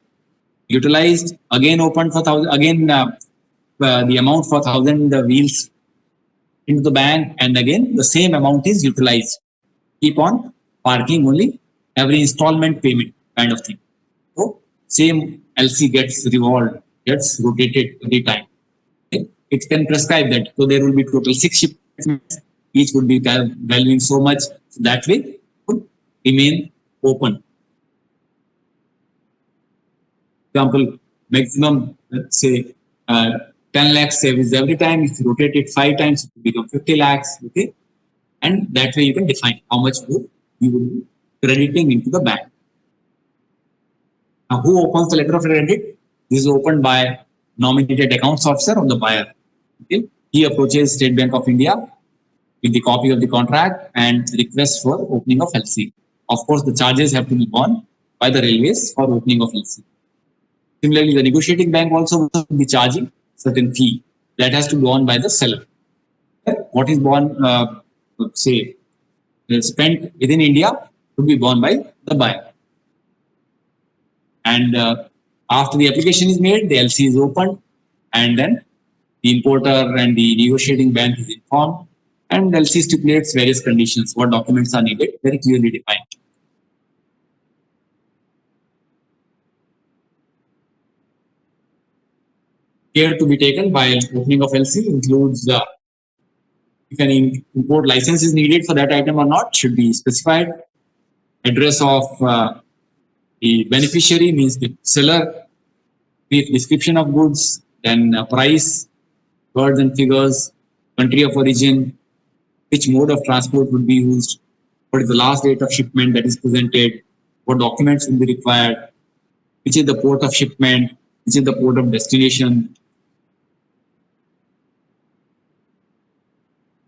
utilized, again opened for 1,000, again the amount for 1,000 wheels into the bank, and again the same amount is utilized. Keep on parking only every installment payment kind of thing. So same LC gets revolved, gets rotated every time. Okay? It can prescribe that. So there will be total 6 shipments. Each would be valuing so much. So that way, it would remain open. Example, maximum, let's say, 10 lakhs savings every time. If you rotate it 5 times, it will become 50 lakhs. Okay. And that way you can define how much you will be crediting into the bank. Now, who opens the letter of credit? This is opened by nominated accounts officer of the buyer. Okay. He approaches State Bank of India with the copy of the contract and requests for opening of LC. Of course, the charges have to be borne by the railways for opening of LC. Similarly, the negotiating bank also will be charging certain fee that has to be borne by the seller. What is borne, say, spent within India to be borne by the buyer. And after the application is made, the LC is opened, and then the importer and the negotiating bank is informed, and LC stipulates various conditions, what documents are needed, very clearly defined. Care to be taken while opening of LC includes if any import license is needed for that item or not, should be specified. Address of the beneficiary means the seller, brief description of goods, then price, words and figures, country of origin, which mode of transport would be used, what is the last date of shipment that is presented, what documents will be required, which is the port of shipment, which is the port of destination,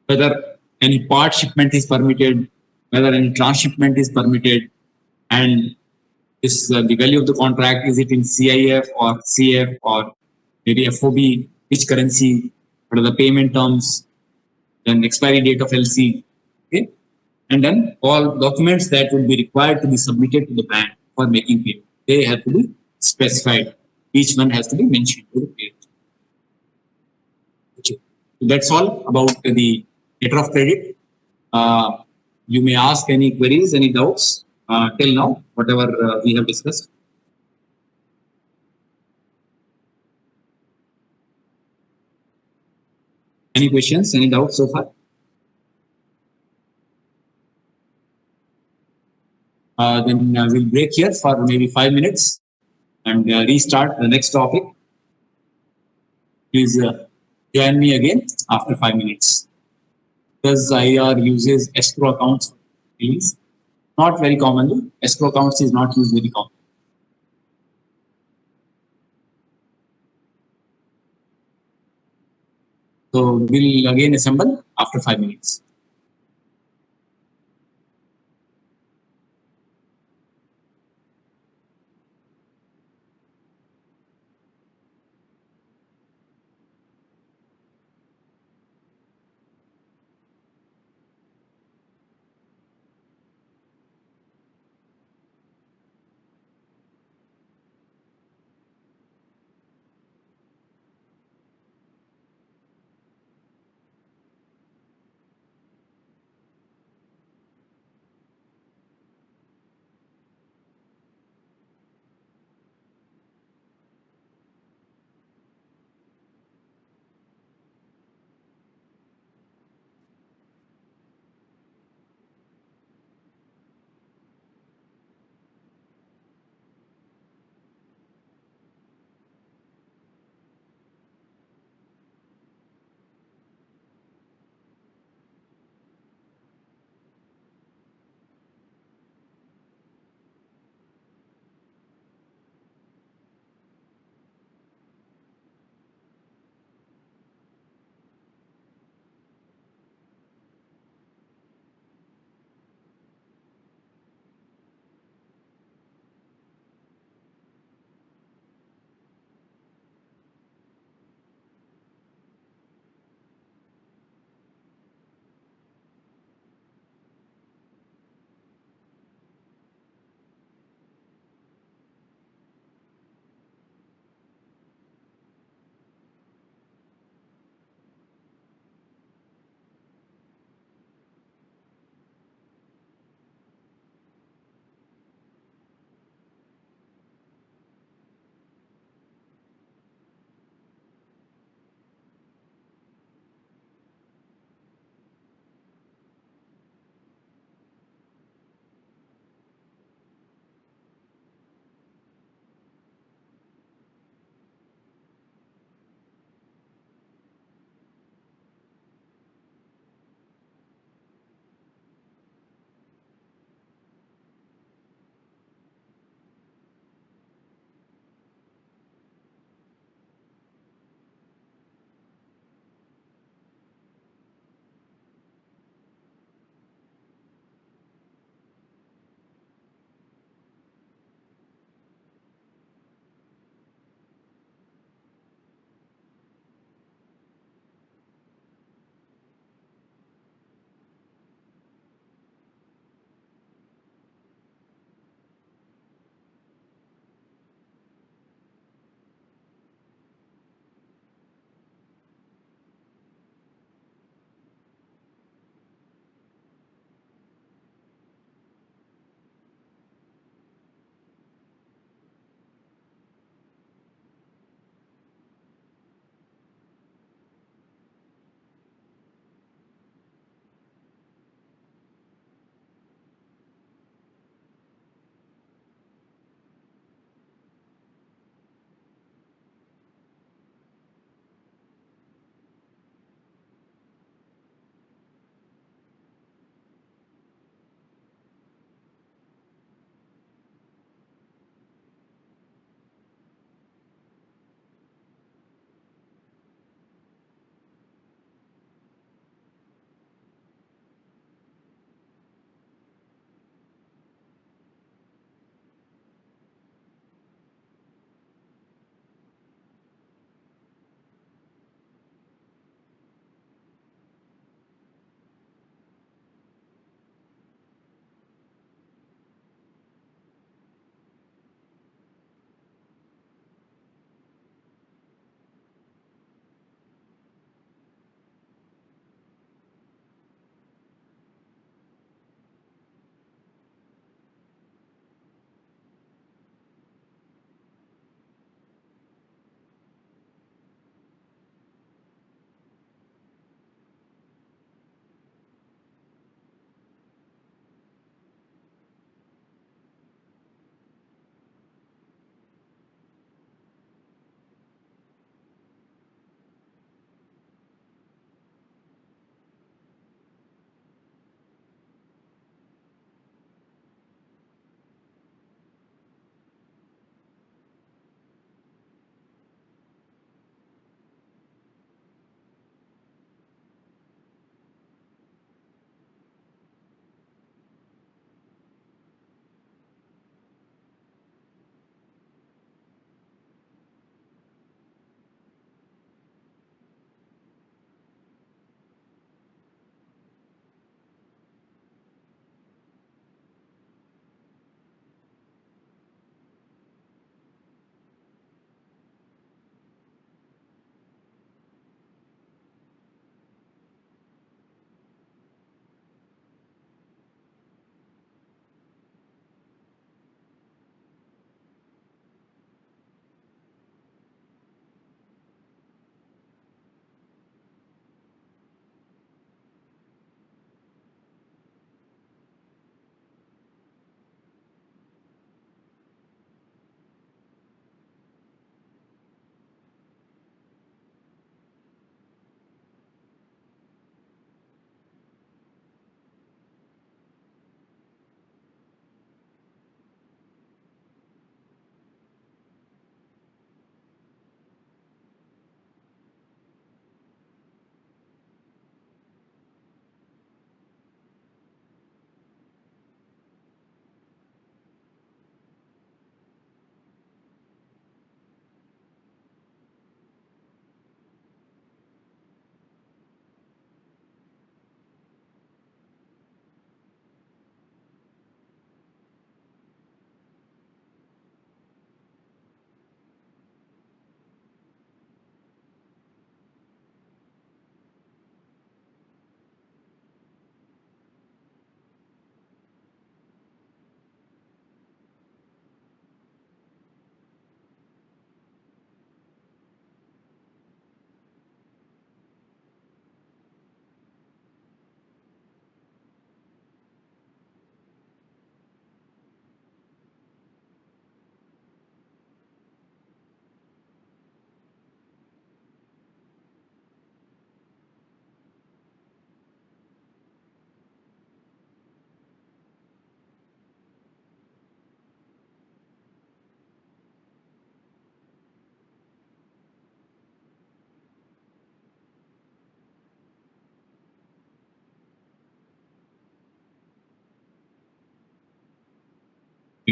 whether any part shipment is permitted, whether any transshipment is permitted, and is the value of the contract, is it in CIF or CF or maybe FOB, which currency, what are the payment terms, then expiry date of LC, okay, and then all documents that would be required to be submitted to the bank for making payment. They have to be specified. Each one has to be mentioned to the payment. Okay. So that's all about the letter of credit. You may ask any queries, any doubts till now, whatever we have discussed. Any questions, any doubts so far? Then we'll break here for maybe 5 minutes and restart the next topic. Please join me again after 5 minutes. Because IR uses escrow accounts, please. Not very commonly. Escrow accounts is not used very commonly. So we'll again assemble after 5 minutes.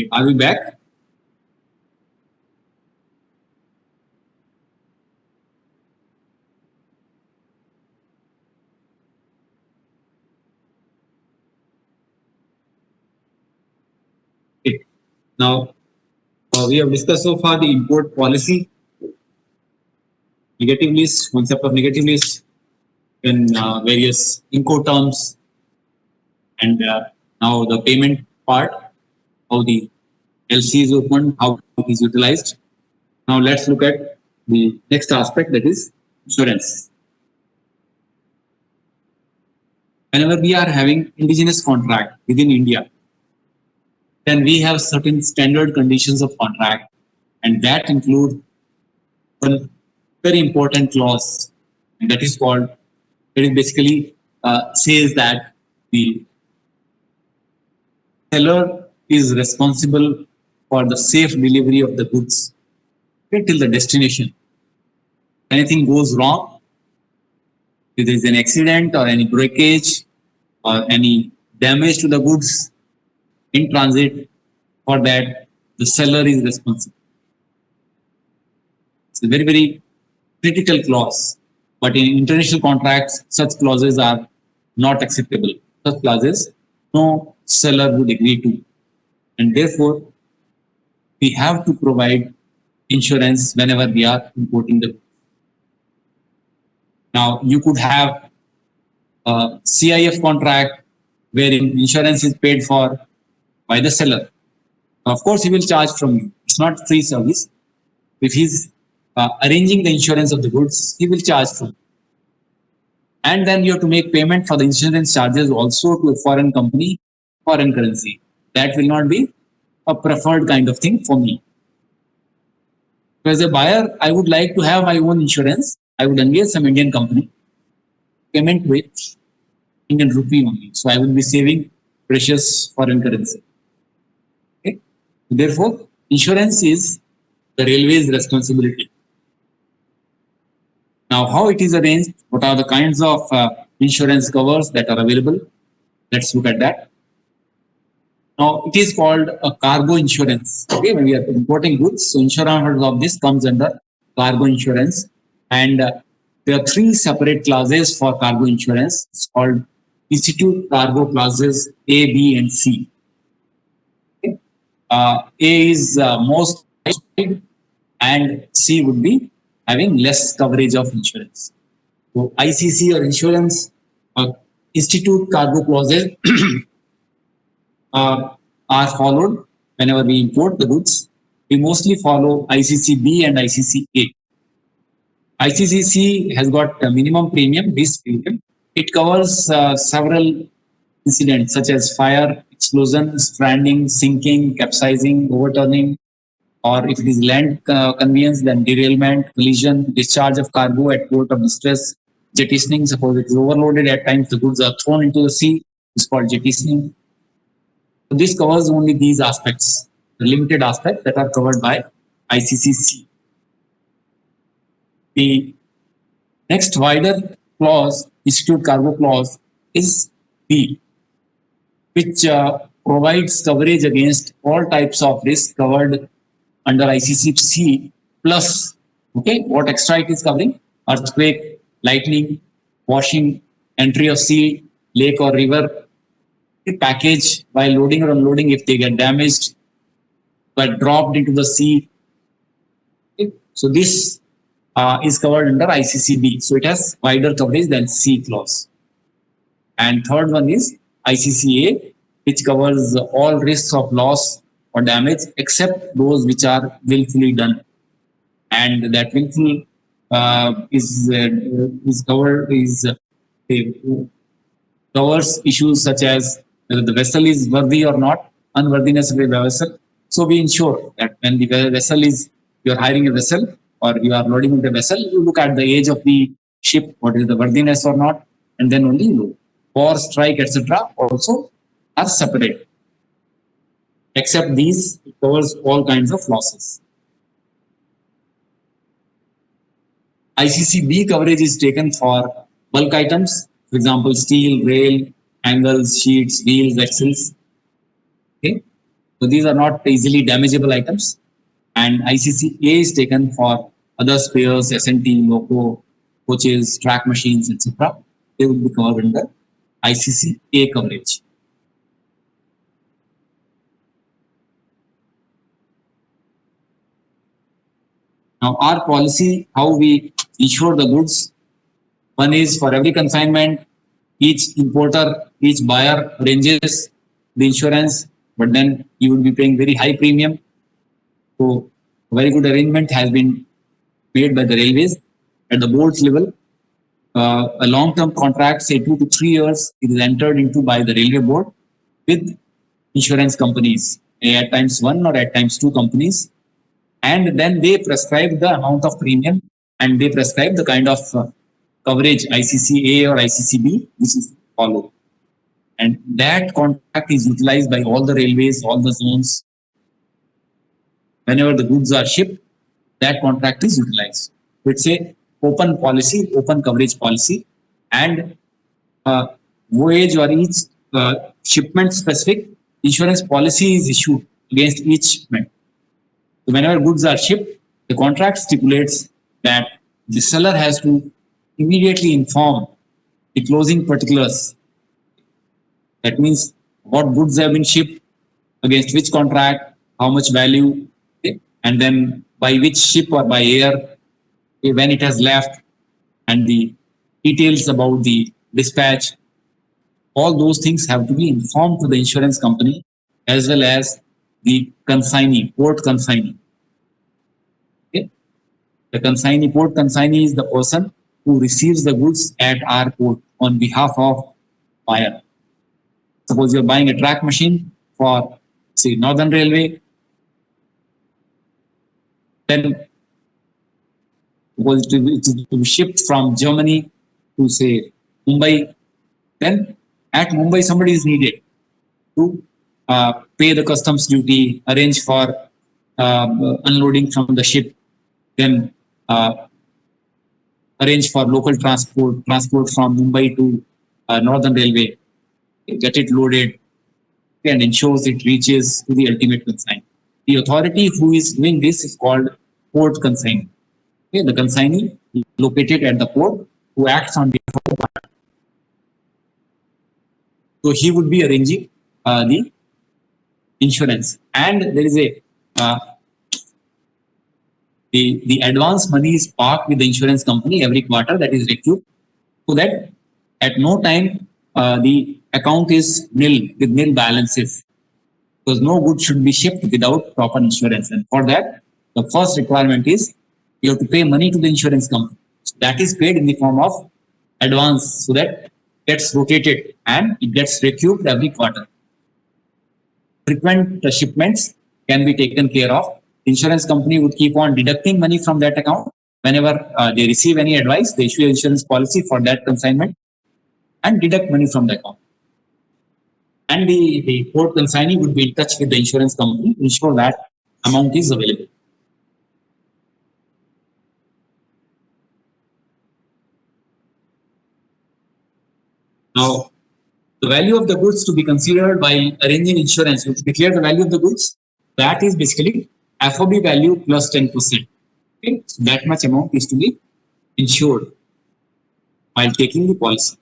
Okay, are we back? Okay. Now, we have discussed so far the import policy, negative list, concept of negative list, then various Incoterms, and now the payment part, how the LC is opened, how it is utilized. Now let's look at the next aspect, that is insurance. Whenever we are having indigenous contract within India, then we have certain standard conditions of contract, and that include one very important clause, and that is called, that is basically says that the seller is responsible for the safe delivery of the goods till the destination. Anything goes wrong, if there is an accident or any breakage or any damage to the goods in transit, for that the seller is responsible. It's a very, very critical clause. But in international contracts, such clauses are not acceptable. Such clauses no seller would agree to. And therefore, we have to provide insurance whenever we are importing the goods. Now, you could have a CIF contract wherein insurance is paid for by the seller. Of course, he will charge from you. It's not free service. If he's arranging the insurance of the goods, he will charge from you. And then you have to make payment for the insurance charges also to a foreign company, foreign currency. That will not be a preferred kind of thing for me. So as a buyer, I would like to have my own insurance. I would engage some Indian company, payment with Indian rupee only. So I will be saving precious foreign currency. Okay? Therefore, insurance is the railway's responsibility. Now, how it is arranged? What are the kinds of insurance covers that are available? Let's look at that. Now, it is called a cargo insurance. Okay, when we are importing goods, so insurance of this comes under cargo insurance, and there are three separate classes for cargo insurance. It's called institute cargo classes A, B, and C. Okay. A is most, and C would be having less coverage of insurance. So ICC or insurance institute cargo clauses are followed whenever we import the goods. We mostly follow ICC-B and ICC-A. ICC-C has got a minimum premium, risk premium. It covers several incidents such as fire, explosion, stranding, sinking, capsizing, overturning, or if it is land conveyance, then derailment, collision, discharge of cargo at port of distress, jettisoning. Suppose it is overloaded, at times the goods are thrown into the sea. It's called jettisoning. So this covers only these aspects, the limited aspects that are covered by ICC-C. The next wider clause, institute cargo clause, is B, which provides coverage against all types of risk covered under ICC-C plus, okay, what extra it is covering? Earthquake, lightning, washing, entry of sea, lake or river, a package while loading or unloading if they get damaged, but dropped into the sea. Okay. So this is covered under ICC-B. So it has wider coverage than C clause. And third one is ICC-A, which covers all risks of loss or damage except those which are willfully done. And that willful is covered covers issues such as whether the vessel is worthy or not, unworthiness of the vessel. So we ensure that when the vessel is, you are hiring a vessel or you are loading the vessel, you look at the age of the ship, what is the worthiness or not, and then only load. War, strike, etc. also are separate. Except these, it covers all kinds of losses. ICC-B coverage is taken for bulk items, for example, steel, rail, angles, sheets, wheels, axles. Okay. So these are not easily damageable items. And ICC-A is taken for other spares, S&T, loco, coaches, track machines, etc. They will be covered under ICC-A coverage. Now, our policy, how we insure the goods. One is for every consignment, each importer, each buyer arranges the insurance, but then you will be paying very high premium. So, a very good arrangement has been made by the railways at the board's level. A long-term contract, say 2 to 3 years, it is entered into by the railway board with insurance companies, at times one or at times two companies, and then they prescribe the amount of premium and they prescribe the kind of coverage ICC-A or ICC-B which is followed. And that contract is utilized by all the railways, all the zones. Whenever the goods are shipped, that contract is utilized. It's a open policy, open coverage policy, and voyage or each shipment specific insurance policy is issued against each shipment. So whenever goods are shipped, the contract stipulates that the seller has to immediately inform the closing particulars. That means what goods have been shipped, against which contract, how much value, okay, and then by which ship or by air, okay, when it has left, and the details about the dispatch. All those things have to be informed to the insurance company as well as the consignee, port consignee. Okay? The consignee, port consignee is the person who receives the goods at our port on behalf of buyer. Suppose you're buying a track machine for, say, Northern Railway, then suppose it is to be shipped from Germany to, say, Mumbai, then at Mumbai somebody is needed to pay the customs duty, arrange for unloading from the ship, then arrange for local transport from Mumbai to Northern Railway, get it loaded, and ensures it reaches to the ultimate consignee. The authority who is doing this is called port consignee. Okay, the consignee located at the port who acts on behalf of the buyer. So he would be arranging the insurance, and there is a the advance money is parked with the insurance company every quarter, that is recouped, so that at no time the account is nil with nil balances, because no good should be shipped without proper insurance. And for that, the first requirement is you have to pay money to the insurance company. So that is paid in the form of advance, so that gets rotated and it gets recouped every quarter. Frequent shipments can be taken care of. Insurance company would keep on deducting money from that account whenever they receive any advice. They issue an insurance policy for that consignment and deduct money from the account. And the port consignee would be in touch with the insurance company to ensure that amount is available. Now, the value of the goods to be considered while arranging insurance, to declare the value of the goods, that is basically FOB value plus 10%. Okay? So that much amount is to be insured while taking the policy.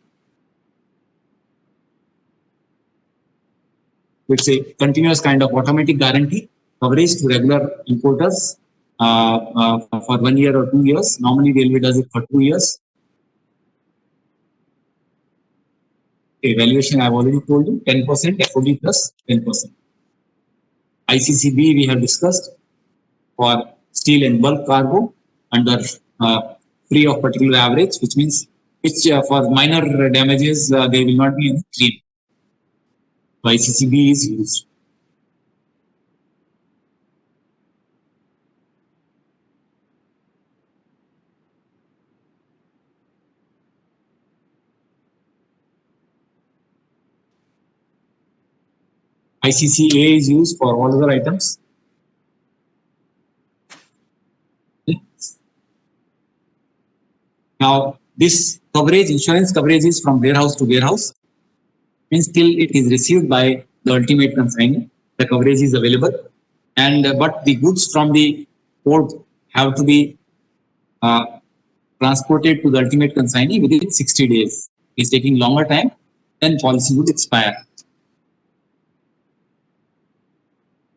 It's a continuous kind of automatic guarantee coverage to regular importers for 1 year or 2 years. Normally, railway does it for 2 years. Valuation I've already told you, 10% FOB plus 10%. ICC-B we have discussed for steel and bulk cargo under free of particular average, which means for minor damages there will not be any claim. So ICC-B is used. ICC-A is used for all other items. Now, this coverage, insurance coverage is from warehouse to warehouse, means till it is received by the ultimate consignee. the coverage is available, and but the goods from the port have to be uh, transported to the ultimate consignee within 60 days. It's taking longer time, then policy would expire.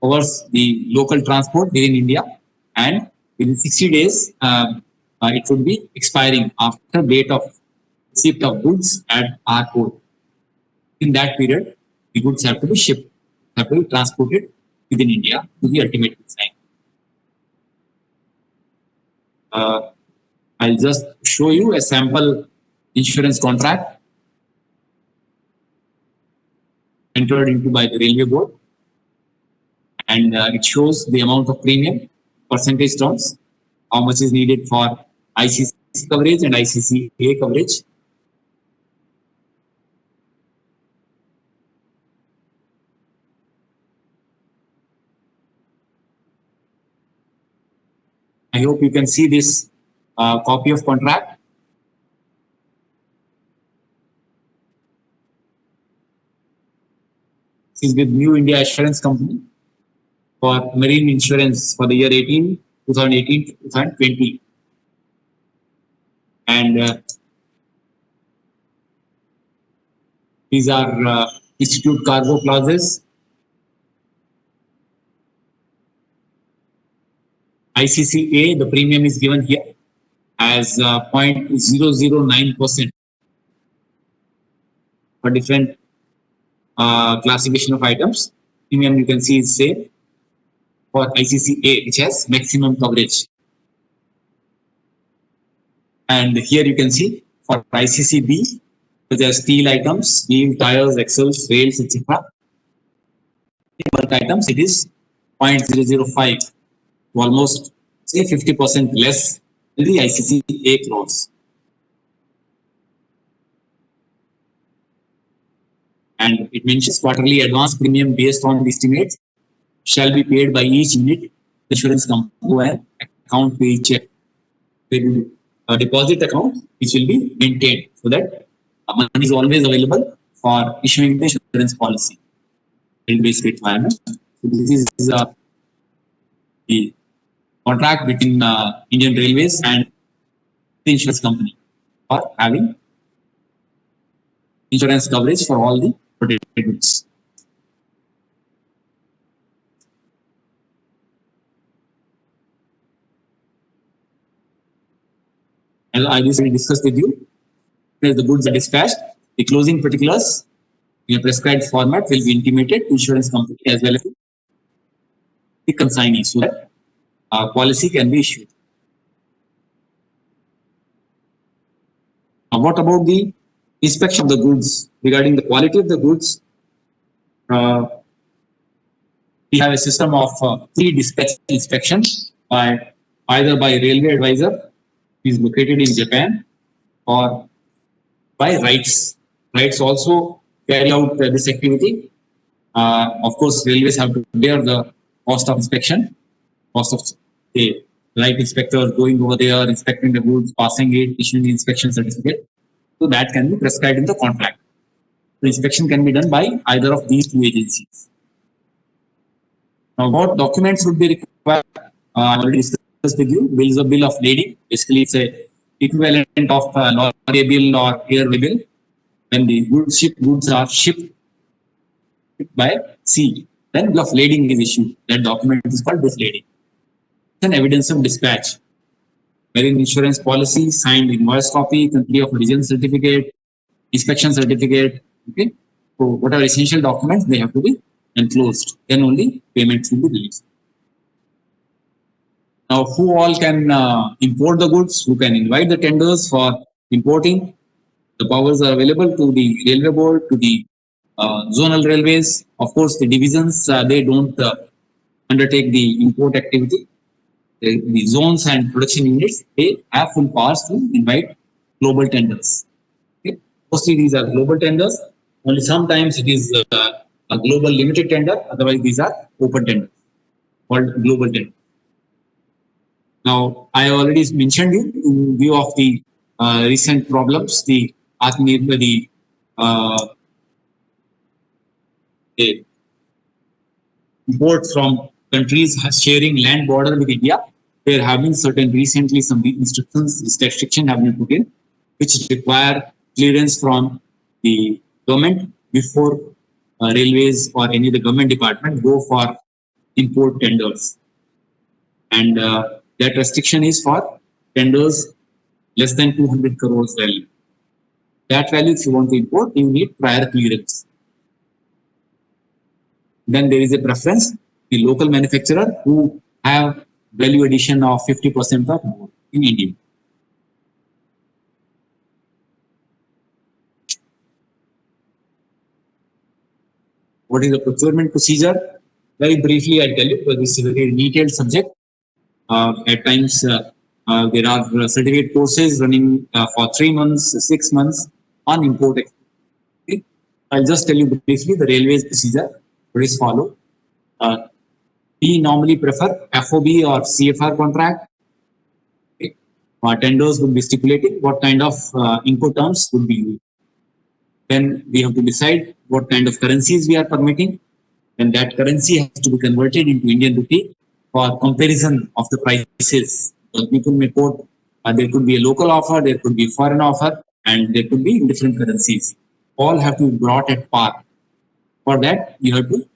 Covers the local transport within India, and within 60 days, it would be expiring after date of receipt of goods at our port. In that period, the goods have to be shipped, have to be transported within India to the ultimate consignee. I'll just show you a sample insurance contract entered into by the railway board, and it shows the amount of premium, percentage terms, how much is needed for ICC coverage and ICCA coverage. I hope you can see this copy of contract. This is with New India Assurance Company for marine insurance for the year 2018 to 2020. And these are institute cargo clauses. ICCA, the premium is given here as 0.009% for different classification of items. Premium you can see is same for ICCA, which has maximum coverage. And here you can see for ICCB, such as steel items, steel, tires, axles, rails, etc. Bulk items, it is 0.005, to almost say 50% less than the ICCA clause. And it mentions quarterly advance premium based on the estimates shall be paid by each unit insurance company to an account pay check. A deposit account which will be maintained so that money is always available for issuing the insurance policy. Basic requirement. So this is the contract between Indian Railways and the insurance company for having insurance coverage for all the protected goods. As I recently discussed with you, as the goods are dispatched, the closing particulars in a prescribed format will be intimated to insurance company as well as the consignee so that policy can be issued. Now, what about the inspection of the goods? Regarding the quality of the goods, we have a system of pre-dispatch inspections by either by railway advisor, who is located in Japan, or by rights. Rights also carry out this activity. Of course, railways have to bear the cost of inspection, cost of the right inspector going over there, inspecting the goods, passing it, issuing the inspection certificate. So that can be prescribed in the contract. The inspection can be done by either of these two agencies. Now, what documents would be required? I already discussed with you. Bill of lading. Basically, it's a equivalent of lorry bill or airway bill. When the goods are shipped by sea, then bill of lading is issued. That document is called bill of lading. It's an evidence of dispatch. Marine insurance policy, signed invoice copy, country of origin certificate, inspection certificate. Okay. So whatever essential documents, they have to be enclosed. Then only payments will be released. Now, who all can import the goods? Who can invite the tenders for importing? The powers are available to the railway board, to the zonal railways. Of course, the divisions, they don't undertake the import activity. The zones and production units, they have full powers to invite global tenders. Okay? Mostly these are global tenders. Only sometimes it is a global limited tender. Otherwise, these are open tenders called global tender. Now, I already mentioned you in view of the recent problems, the imports from countries sharing land border with India, there have been certain recently some restrictions have been put in, which require clearance from the government before railways or any of the government department go for import tenders. And that restriction is for tenders less than 200 crores value. That value, if you want to import, you need prior clearance. Then there is a preference, the local manufacturer who have value addition of 50% or more in India. What is the procurement procedure? Very briefly, I'll tell you, because this is a very detailed subject. At times, there are certificate courses running for 3 months, 6 months on import. Okay? I'll just tell you briefly the railways procedure. What is followed? We normally prefer FOB or CFR contract. Okay? Tenders would be stipulating what kind of input terms would be used. Then we have to decide what kind of currencies we are permitting, and that currency has to be converted into Indian rupee for comparison of the prices. Because people may quote, there could be a local offer, there could be a foreign offer, and there could be in different currencies. All have to be brought at par. For that, you have to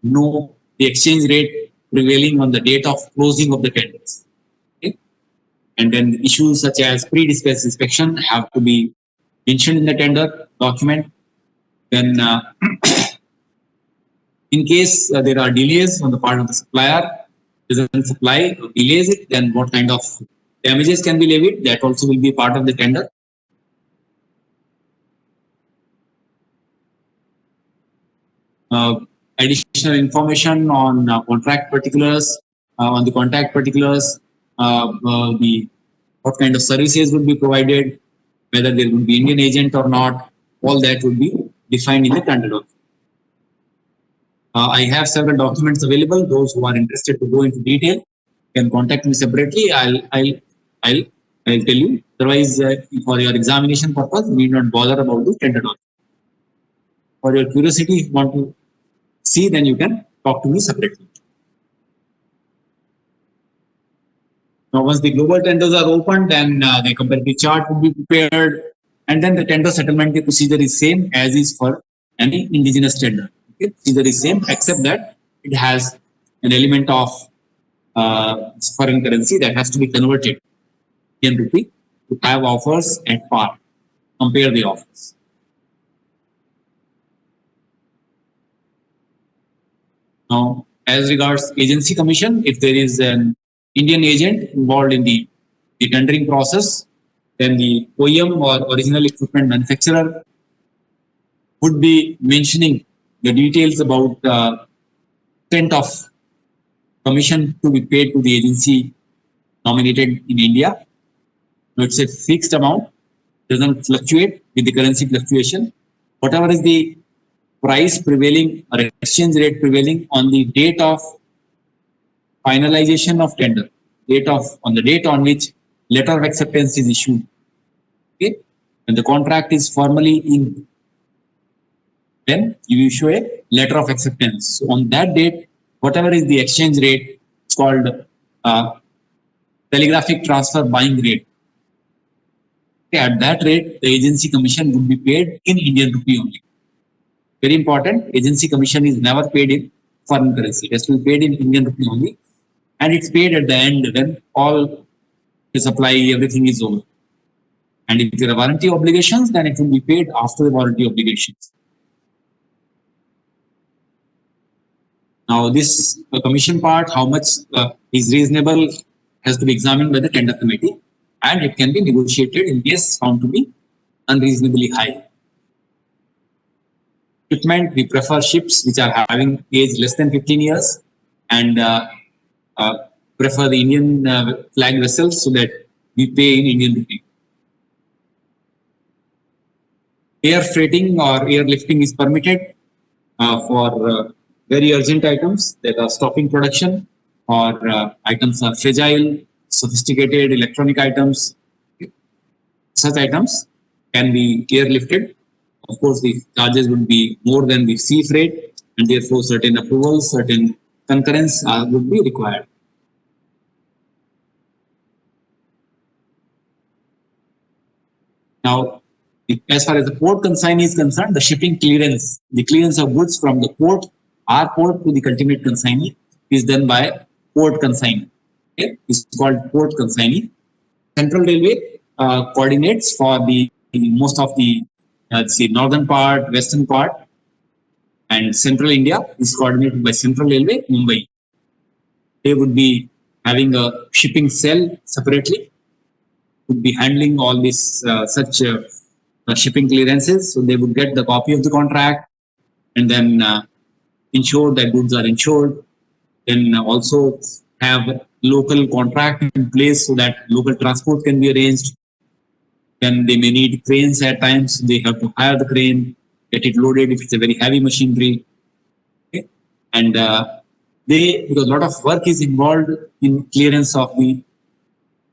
know the exchange rate prevailing on the date of closing of the tenders. Okay? And then issues such as pre-dispatch inspection have to be mentioned in the tender document. Then, in case there are delays on the part of the supplier, doesn't supply or delays it, then what kind of damages can be levied? That also will be part of the tender. Additional information on contract particulars, on the contract particulars, the what kind of services would be provided, whether there would be Indian agent or not, all that would be defined in the tender document. I have several documents available. Those who are interested to go into detail can contact me separately. I'll tell you. Otherwise, for your examination purpose, you need not bother about the tender document. For your curiosity, if you want to see, then you can talk to me separately. Now, once the global tenders are opened, then the comparative chart will be prepared, and then the tender settlement procedure is same as is for any indigenous tender. Okay? Procedure is same, except that it has an element of foreign currency that has to be converted in rupee to have offers at par. Compare the offers. Now, as regards agency commission, if there is an Indian agent involved in the tendering process, then the OEM or original equipment manufacturer would be mentioning the details about extent of commission to be paid to the agency nominated in India. Now, it's a fixed amount, doesn't fluctuate with the currency fluctuation. Whatever is the price prevailing or exchange rate prevailing on the date of finalization of tender, on the date on which letter of acceptance is issued. Okay, and the contract is formally in, then you issue a letter of acceptance. So on that date, whatever is the exchange rate, it's called telegraphic transfer buying rate. Okay, at that rate, the agency commission would be paid in Indian rupee only. Very important, agency commission is never paid in foreign currency. It has to be paid in Indian rupee only. And it's paid at the end when all the supply, everything is over. And if there are warranty obligations, then it will be paid after the warranty obligations. Now, this commission part, how much is reasonable, has to be examined by the tender committee, and it can be negotiated in case found to be unreasonably high. Equipment, we prefer ships which are having age less than 15 years and prefer the Indian flag vessels so that we pay in Indian rupee. Air freighting or airlifting is permitted for very urgent items that are stopping production, or items are fragile, sophisticated electronic items. Such items can be airlifted. Of course, the charges would be more than the sea freight, and therefore certain approvals, certain concurrence would be required. Now, as far as the port consignee is concerned, the shipping clearance, the clearance of goods from the port, our port to the ultimate consignee is done by port consignee. Okay? It's called port consignee. Central Railway coordinates for the most of the northern part, western part, and central India is coordinated by Central Railway, Mumbai. They would be having a shipping cell separately, would be handling all these such shipping clearances. So they would get the copy of the contract and then ensure that goods are insured. Then also have local contract in place so that local transport can be arranged. Then they may need cranes at times. They have to hire the crane, get it loaded if it's a very heavy machinery. Okay? And because a lot of work is involved in clearance of the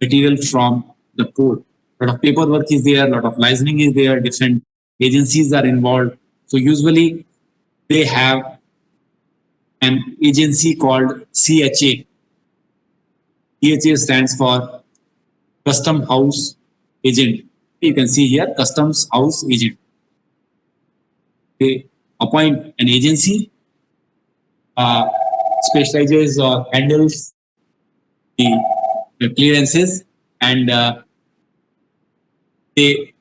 material from the port. A lot of paperwork is there, a lot of licensing is there, different agencies are involved. So usually they have an agency called CHA. CHA stands for Custom House Agent. You can see here Customs House Agent. They appoint an agency, specializes or handles the clearances, and they,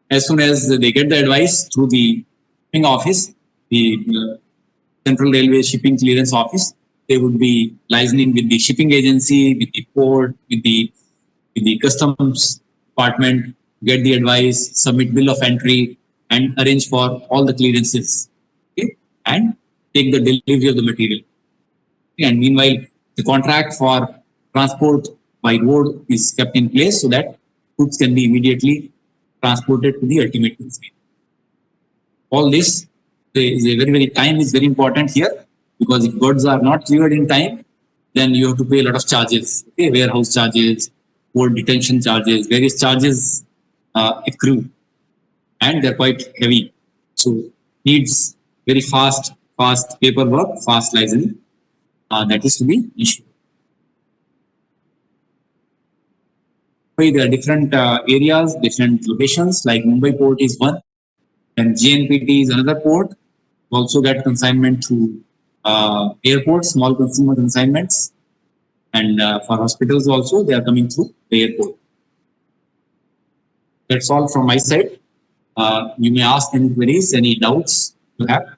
as soon as they get the advice through the shipping office, the Central Railway Shipping Clearance Office, they would be licensing with the shipping agency, with the port, with the customs department, get the advice, submit bill of entry, and arrange for all the clearances, okay? And take the delivery of the material. Okay? And meanwhile, the contract for transport by road is kept in place so that goods can be immediately transported to the ultimate consumer. All this is a very time is very important here, because if goods are not cleared in time, then you have to pay a lot of charges, okay? Warehouse charges, port detention charges, various charges accrue, and they're quite heavy. So needs very fast paperwork, fast licensing that is to be issued. There are different areas, different locations, like Mumbai port is one, and JNPT is another port. Also get consignment through airports, small consumer consignments, and for hospitals also they are coming through the airport. That's all from my side. You may ask any queries, any doubts you have.